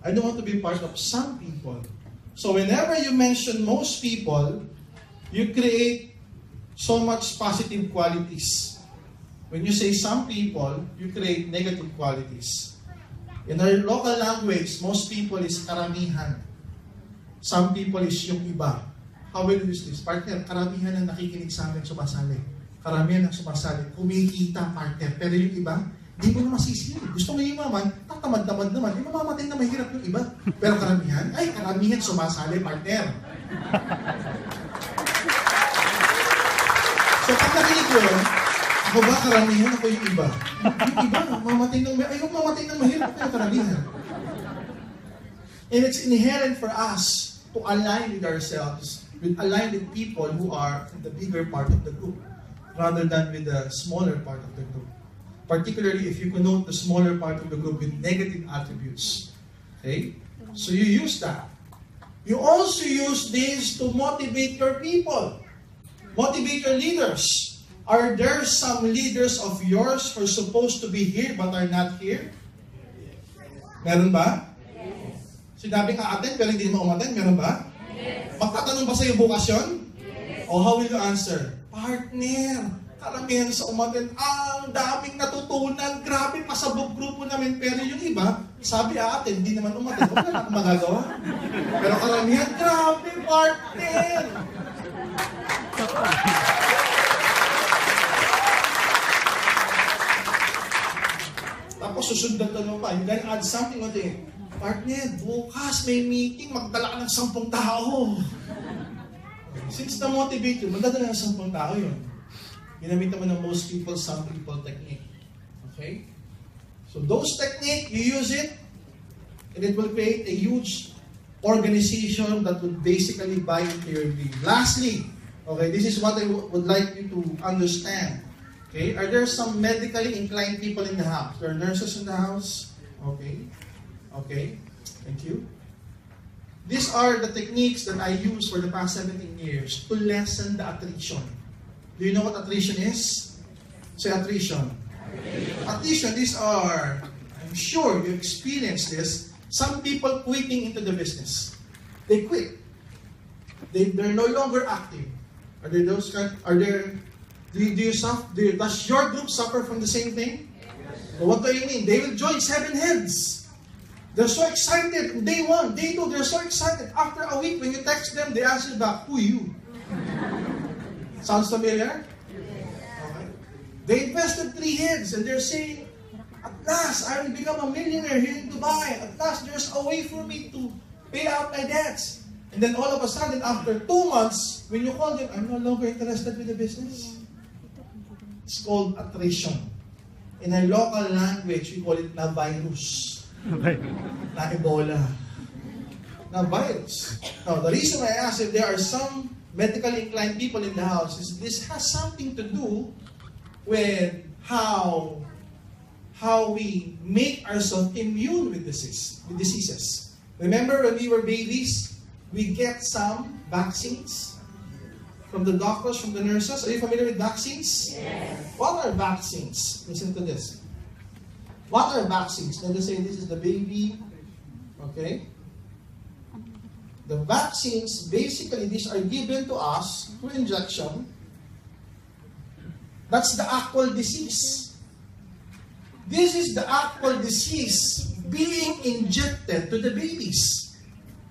I don't want to be part of some people. So whenever you mention most people, you create so much positive qualities. When you say some people, you create negative qualities. In our local language, most people is karamihan. Some people is yung iba. How will you use this? Partner, karamihan ang nakikinig sa amin sumasali. Karamihan ang sumasali. Kumikita, partner. Pero yung iba, di mo na masisili. Gusto mo yung maman, tatamad-tamad naman. Yung mamamatay na mahirap yung iba. Pero karamihan, karamihan sumasali, partner. So pag nakinig ko yun, ako ba karamihan, ako yung iba? Yung iba, mamatay ng mahirap, ako yung karamihan. And it's inherent for us to align with ourselves, align with people who are in the bigger part of the group, rather than with the smaller part of the group. Particularly if you connote the smaller part of the group with negative attributes. Okay? So you use that. You also use this to motivate your people. Motivate your leaders. Are there some leaders of yours who are supposed to be here but are not here? Meron ba? Yes. Sinabing a-attend pero hindi mo umattend, meron ba? Yes. Magtatanong ba sa'yo bukas yun? Yes. O how will you answer? Partner, karamihan sa umattend, ang daming natutunan, grabe, pasabog grupo namin, pero yung iba, sabi a-attend, hindi naman umattend, wala na akong magagawa. Pero karamihan, grabe, partner! Tapos susunod na tanong pa, you can add something on it. Partner, bukas may meeting, magdala ka ng 10 tao. Since na-motivate yun, magdadala ng 10 tao yun. Ginamit naman ng most people, some people technique. Okay? So those technique, you use it, and it will create a huge organization that would basically buy into your dream. Lastly, okay, this is what I would like you to understand. Okay, are there some medically inclined people in the house? There are nurses in the house? Okay. Okay, thank you. These are the techniques that I used for the past 17 years to lessen the attrition. Do you know what attrition is? Say attrition. Attrition, these are, I'm sure you experienced this, some people quitting into the business. They quit. They're no longer active. Are there those kind? Does your group suffer from the same thing? Yes. So what do you mean? They will join 7 heads. They're so excited. Day 1, day 2, they're so excited. After a week, when you text them, they answer back, who you? Sounds familiar? Okay. They invested 3 heads and they're saying, at last, I will become a millionaire here in Dubai. At last, there's a way for me to pay out my debts. And then all of a sudden, after 2 months, when you call them, I'm no longer interested with the business. It's called attrition. In our local language, we call it na virus. Na Ebola. Na virus. Now, the reason I asked if there are some medically inclined people in the house is this has something to do with how we make ourselves immune with diseases. Remember when we were babies, we get some vaccines from the doctors, from the nurses. Are you familiar with vaccines? Yes. What are vaccines? Listen to this. What are vaccines? Let us say this is the baby. Okay? The vaccines, basically, these are given to us through injection. That's the actual disease. This is the actual disease being injected to the babies.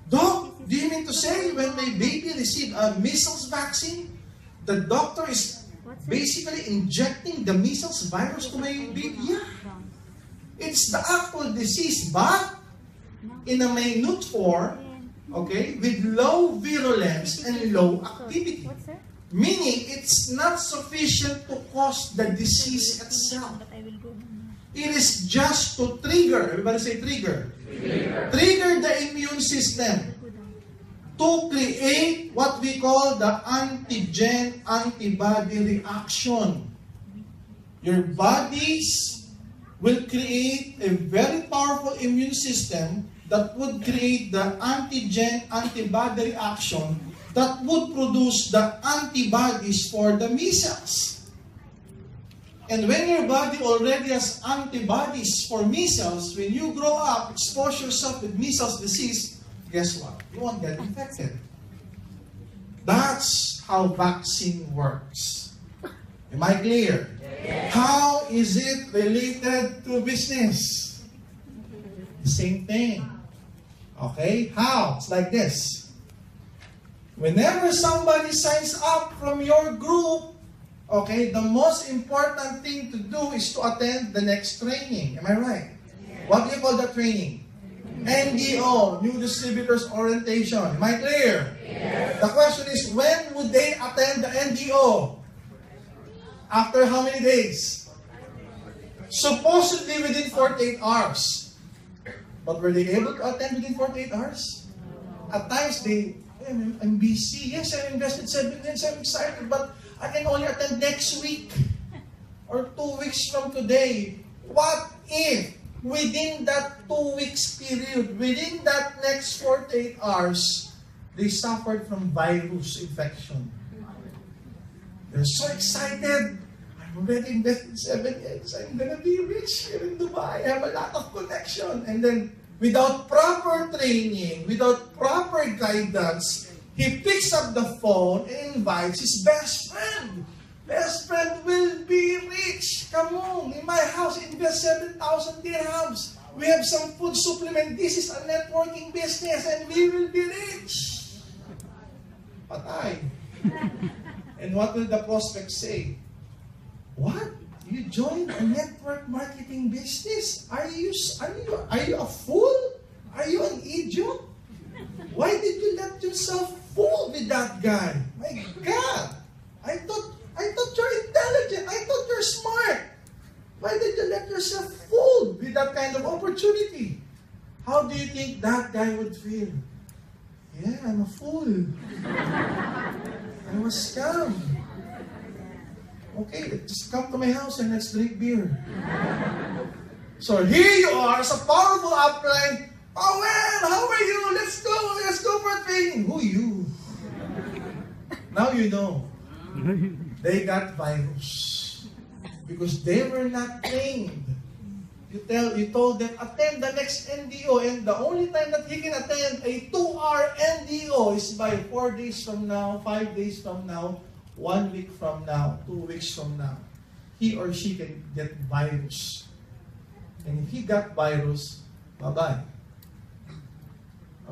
Doc, do you mean to say when my baby received a measles vaccine, the doctor is basically injecting the measles virus to my baby? Yeah. It's the actual disease, but in a minute form, okay, with low virulence and low activity. Meaning, it's not sufficient to cause the disease itself. It is just to trigger, everybody say trigger. Trigger the immune system to create what we call the antigen-antibody reaction. Your bodies will create a very powerful immune system that would create the antigen-antibody reaction that would produce the antibodies for the measles. And when your body already has antibodies for measles, when you grow up, expose yourself with measles disease, guess what? You won't get infected. That's how vaccine works. Am I clear? How is it related to business? Same thing. Okay? How? It's like this. Whenever somebody signs up from your group, okay, the most important thing to do is to attend the next training. Am I right? What do you call that training? NDO, New Distributors Orientation. Am I clear? Yes. The question is, when would they attend the NDO? After how many days? Supposedly within 48 hours. But were they able to attend within 48 hours? At times I'm busy. Yes, I invested 7 minutes. I'm excited, but I can only attend next week or 2 weeks from today. What if within that 2 weeks period, within that next 48 hours, they suffered from virus infection? They're so excited. I'm already invested 7 years. I'm gonna be rich here in Dubai. I have a lot of connection. And then, without proper training, without proper guidance, he picks up the phone and invites his best friend. Best friend will be rich. Come on, in my house, invest 7,000 dirhams. We have some food supplement. This is a networking business and we will be rich. Patay. And what will the prospect say? What? You joined a network marketing business? Are you a fool? Are you an idiot? Why did you let yourself fool with that guy? My God! I thought you're intelligent. I thought you're smart. Why did you let yourself fool with that kind of opportunity? How do you think that guy would feel? Yeah, I'm a fool. I was scammed. Okay, just come to my house and let's drink beer. So here you are as a powerful upline. Oh well, how are you? Let's go for a training. Who you? Now you know. They got virus. Because they were not trained. You told them, attend the next NDO, and the only time that he can attend a 2-hour NDO is by 4 days from now, 5 days from now, 1 week from now, 2 weeks from now. He or she can get virus. And if he got virus, bye-bye.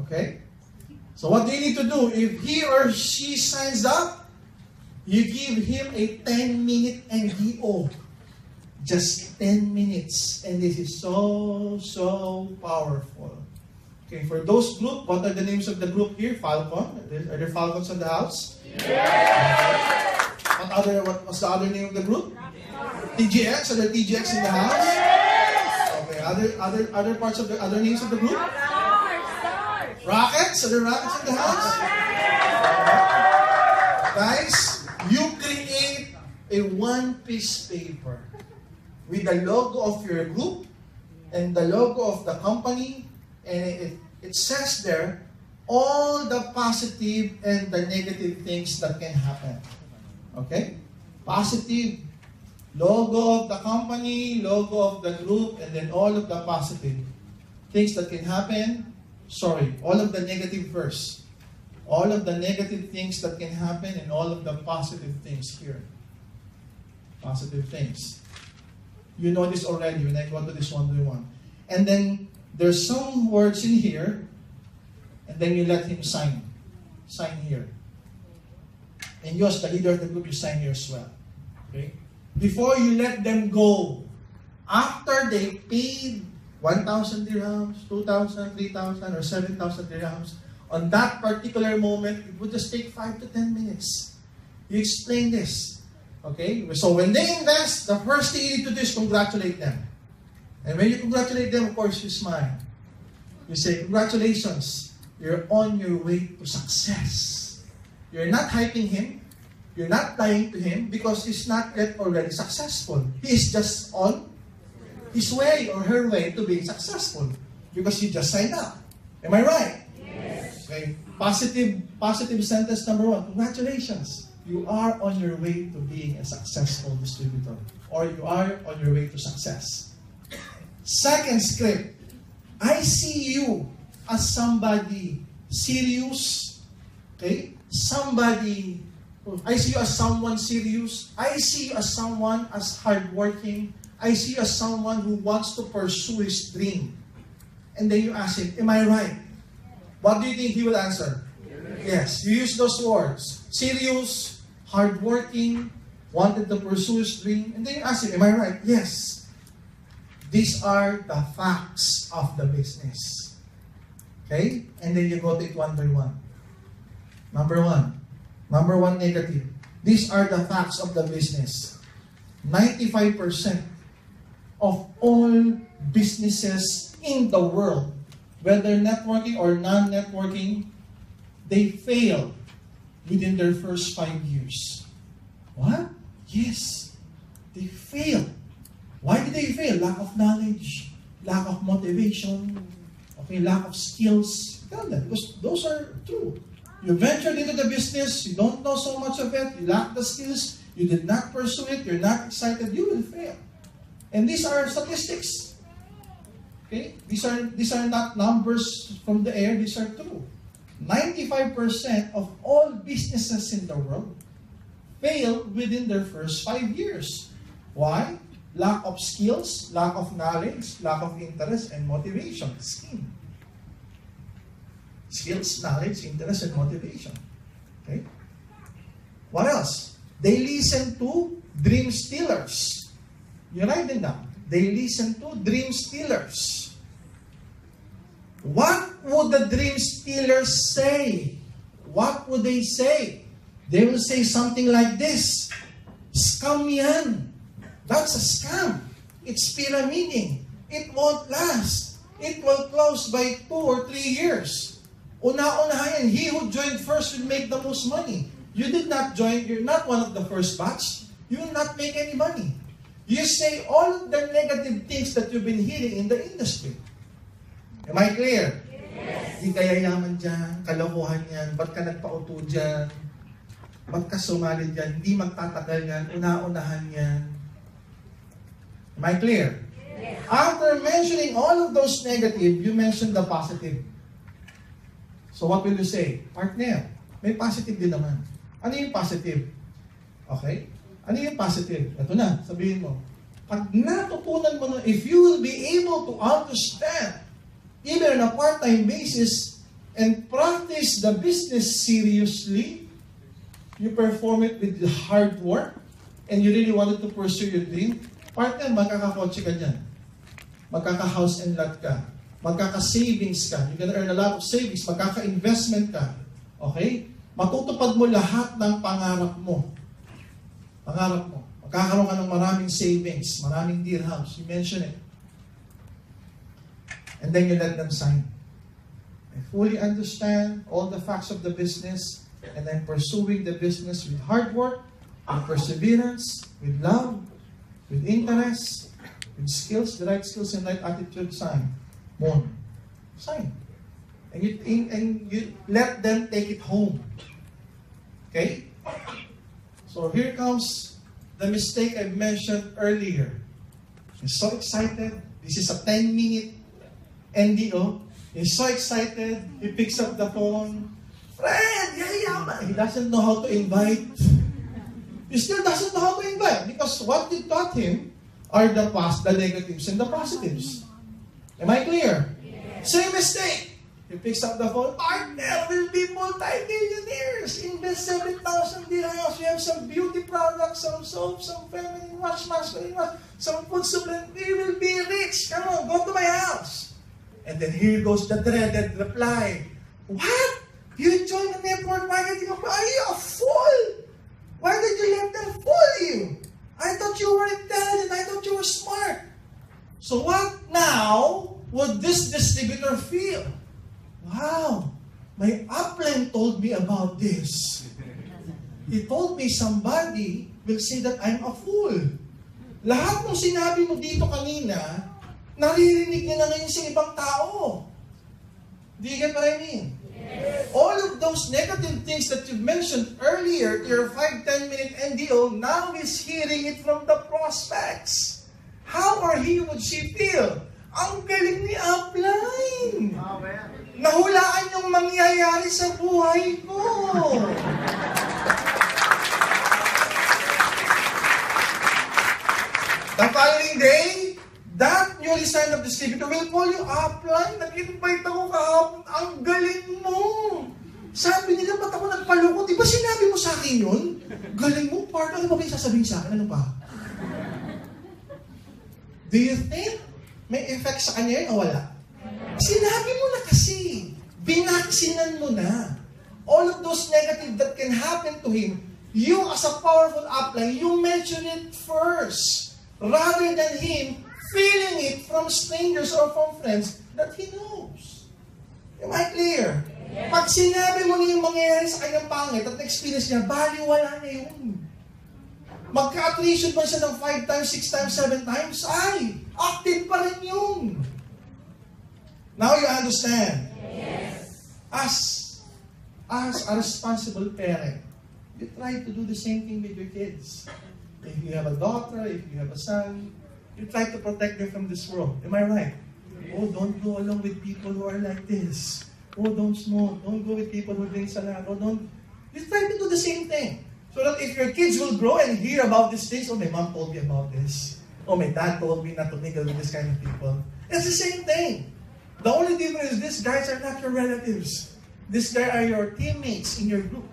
Okay? So what do you need to do? If he or she signs up, you give him a 10-minute NDO. Just 10 minutes. And this is so powerful. Okay, for those group, what are the names of the group here? Falcon? Are there Falcons in the house? Yes. What was the other name of the group? TGX? Are there TGX in the house? Okay, other parts of the other names of the group? Rockets? Are there Rockets in the house? Guys, you create a one-piece paper with the logo of your group and the logo of the company, and it says there all the positive and the negative things that can happen. Okay? Positive, logo of the company, logo of the group, and then all of the positive things that can happen. Sorry, all of the negative first. All of the negative things that can happen and all of the positive things here. Positive things. You know this already when I go to this one-by-one. And then there's some words in here, and then you let him sign. Sign here. And you as the leader of the group, you sign here as well. Okay? Before you let them go, after they paid 1,000 dirhams, 2,000, 3,000, or 7,000 dirhams, on that particular moment, it would just take 5 to 10 minutes. You explain this. Okay? So when they invest, the first thing you need to do is congratulate them. And when you congratulate them, of course, you smile. You say, congratulations, you're on your way to success. You're not hyping him. You're not lying to him because he's not yet already successful. He is just on his way or her way to being successful because he just signed up. Am I right? Yes. Okay. Positive sentence number 1. Congratulations. You are on your way to being a successful distributor, or you are on your way to success. Second script, I see you as somebody serious, okay? Somebody I see you as someone serious. I see you as someone as hardworking. I see you as someone who wants to pursue his dream. And then you ask him, am I right? What do you think he will answer? Yes. You use those words. Serious, hardworking, wanted to pursue his dream. And then you ask him, am I right? Yes. These are the facts of the business. Okay? And then you go to it one by one. Number one negative. These are the facts of the business. 95% of all businesses in the world, whether networking or non-networking, they fail within their first 5 years. What? Yes. They fail. Why did they fail? Lack of knowledge, lack of motivation, okay, lack of skills. Tell them, because those are true. You ventured into the business, you don't know so much of it, you lack the skills, you did not pursue it, you're not excited, you will fail. And these are statistics. Okay? These are not numbers from the air, these are true. 95% of all businesses in the world fail within their first 5 years. Why? Lack of skills, lack of knowledge, lack of interest, and motivation. Skills, knowledge, interest, and motivation. Okay? What else? They listen to dream stealers. You write them down. They listen to dream stealers. What would the dream stealers say? What would they say? They will say something like this. Scam yan. That's a scam. It's pyramiding. It won't last. It will close by 2 or 3 years. Una-unahan, he who joined first will make the most money. You did not join, you're not one of the first batch. You will not make any money. You say all of the negative things that you've been hearing in the industry. Am I clear? Yes. Di kaya yaman dyan, kalokohan yan, ba't ka nagpauto dyan, ba't ka sumali dyan, hindi magtatagal yan, una-unahan yan. Am I clear? Yes. After mentioning all of those negative, you mention the positive. So what will you say? Partner, may positive din naman. Ano yung positive? Okay? Ano yung positive? Ito na, sabihin mo. Pag natutunan mo na, if you will be able to understand, even on a part-time basis, and practice the business seriously, you perform it with hard work, and you really wanted to pursue your dream, partner, magkakakotse ka dyan. Magkaka-house and lot ka. Magkaka-savings ka. You're gonna earn a lot of savings. Magkaka-investment ka. Okay? Matutupad mo lahat ng pangarap mo. Pangarap mo. Magkakaroon ka ng maraming savings, maraming dirhams. You mention it. And then you let them sign. I fully understand all the facts of the business, and I'm pursuing the business with hard work, with perseverance, with love, with interest, with skills, the right skills and right attitude. Sign. Moon. Sign. And you let them take it home. Okay? So here comes the mistake I mentioned earlier. He's so excited. This is a 10-minute NDO. He's so excited. He picks up the phone. Friend, yayaman. He doesn't know how to invite. He still doesn't know how to invite because what you taught him are the negatives and the positives. Am I clear? Yes. Same mistake. He picks up the phone. Partner, will be multi-millionaires. Invest 7,000 dirhams. We have some beauty products, some soap, some feminine wash, masculine wash, some food supplement. We will be rich. Come on, go to my house. And then here goes the dreaded reply. What? You joined the network marketing? Are you a fool? Why did you let them fool you? I thought you were intelligent. I thought you were smart. So what now would this distributor feel? Wow, my upline told me about this. He told me somebody will say that I'm a fool. Lahat ng sinabi mo dito kanina, naririnig niya na ngayon sa ibang tao. Do you get what I mean? Yes. All of those negative things that you mentioned earlier, your 5-10 minute NDO, now is hearing it from the prospects. How or he would she feel? Ang galing ni upline. Nahulaan yung mangyayari sa buhay ko. following day, that newly signed up distributor will call you upline. Nag-invite ako kahapon. Ang galing mo. Sabi nila, ba't ako nagpalukot? Di ba sinabi mo sa akin yun? Galing mo, partner. Ano ba kayo sasabihin sa akin? Ano pa? Do you think may effect sa kanya yun o wala? Sinabi mo na kasi. Binaksinan mo na. All of those negative that can happen to him, you as a powerful upline, you mention it first. Rather than him feeling it from strangers or from friends that he knows. Am I clear? Yes. Pag sinabi mo na yung mangyayari sa kanyang pangit at experience niya, baliwala na yun. Magka-attrition ba siya ng 5 times, 6 times, 7 times? Ay, active pa rin yun. Now you understand. Yes. As a responsible parent, you try to do the same thing with your kids. If you have a daughter, if you have a son, you try to protect them from this world. Am I right? Yes. Oh, don't go along with people who are like this. Oh, don't smoke. Don't go with people who drink salad. Oh, don't. You try to do the same thing. So that if your kids will grow and hear about these things, oh, my mom told me about this. Oh, my dad told me not to mingle with this kind of people. It's the same thing. The only difference is these guys are not your relatives. These guys are your teammates in your group.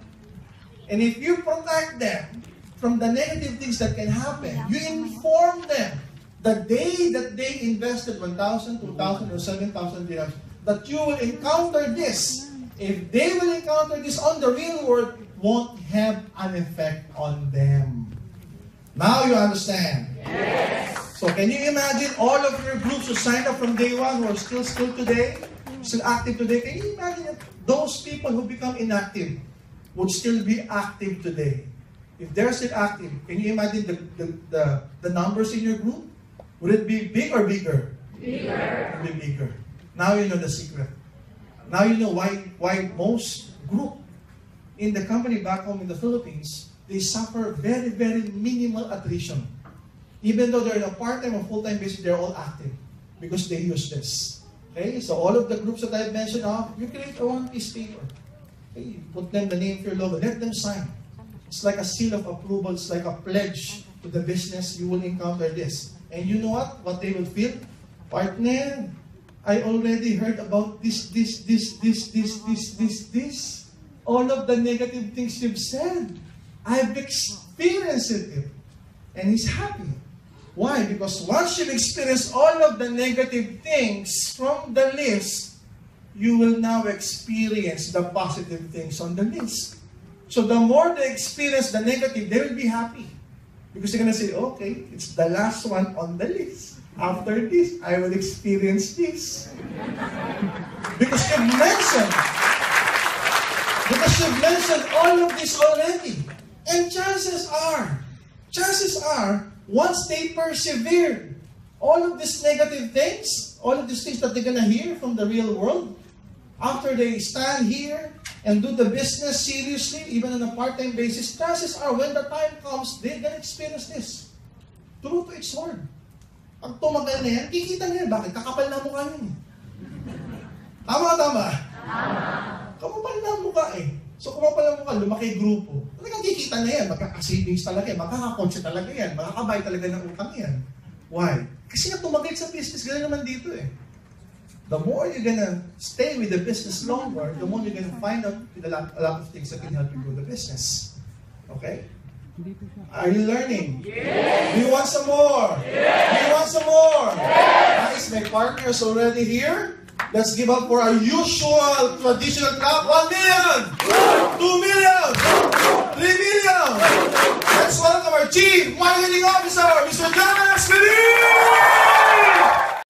And if you protect them from the negative things that can happen, you inform them the day that they invested 1,000, 2,000, or 7,000 dirhams, that you will encounter this. If they will encounter this on the real world, won't have an effect on them. Now you understand? Yes. So can you imagine all of your groups who signed up from day one, who are still today, still active today? Can you imagine that those people who become inactive would still be active today? If they're still active, can you imagine the numbers in your group? Would it be big or bigger? Bigger. It would be bigger. Now you know the secret. Now you know why most group in the company back home in the Philippines, they suffer very, very minimal attrition. Even though they're in a part-time or full-time basis, they're all active because they use this. Okay, so all of the groups that I've mentioned, you create a one-piece paper. Okay, you put them the name of your logo, let them sign. It's like a seal of approval. It's like a pledge to the business. You will encounter this. And you know what? What they will feel? Partner, I already heard about this. All of the negative things you've said. I've experienced it. And he's happy. Why? Because once you've experienced all of the negative things from the list, you will now experience the positive things on the list. So the more they experience the negative, they will be happy. Because they're going to say, okay, it's the last one on the list. After this, I will experience this. Because you've mentioned all of this already. And chances are, once they persevere, all of these negative things, all of these things that they're going to hear from the real world, after they stand here and do the business seriously, even on a part-time basis, chances are, when the time comes, they're going to experience this. True to its word. Pag tumagal na yan, kikita na yan. Bakit? Kakapal na mukha yun. Tama. Kakapal na mukha eh. So kumapal na mukha, lumaki grupo. Talagang kikita na yan. Magkaka-savings talaga yan. Magkaka-konsya talaga yan. Makakabay talaga ng utang yan. Why? Kasi nga tumagal sa business. Ganun naman dito eh. The more you're gonna stay with the business longer, the more you're gonna find out a lot of things that can help you grow the business. Okay? Are you learning? Yes. Do you want some more? Yes. Do you want some more? Yes. Guys, my partner is already here. Let's give up for our usual traditional clap. 1 million! 2 million! 3 million! Let's welcome our Chief Marketing Officer, Mr. John Escudero!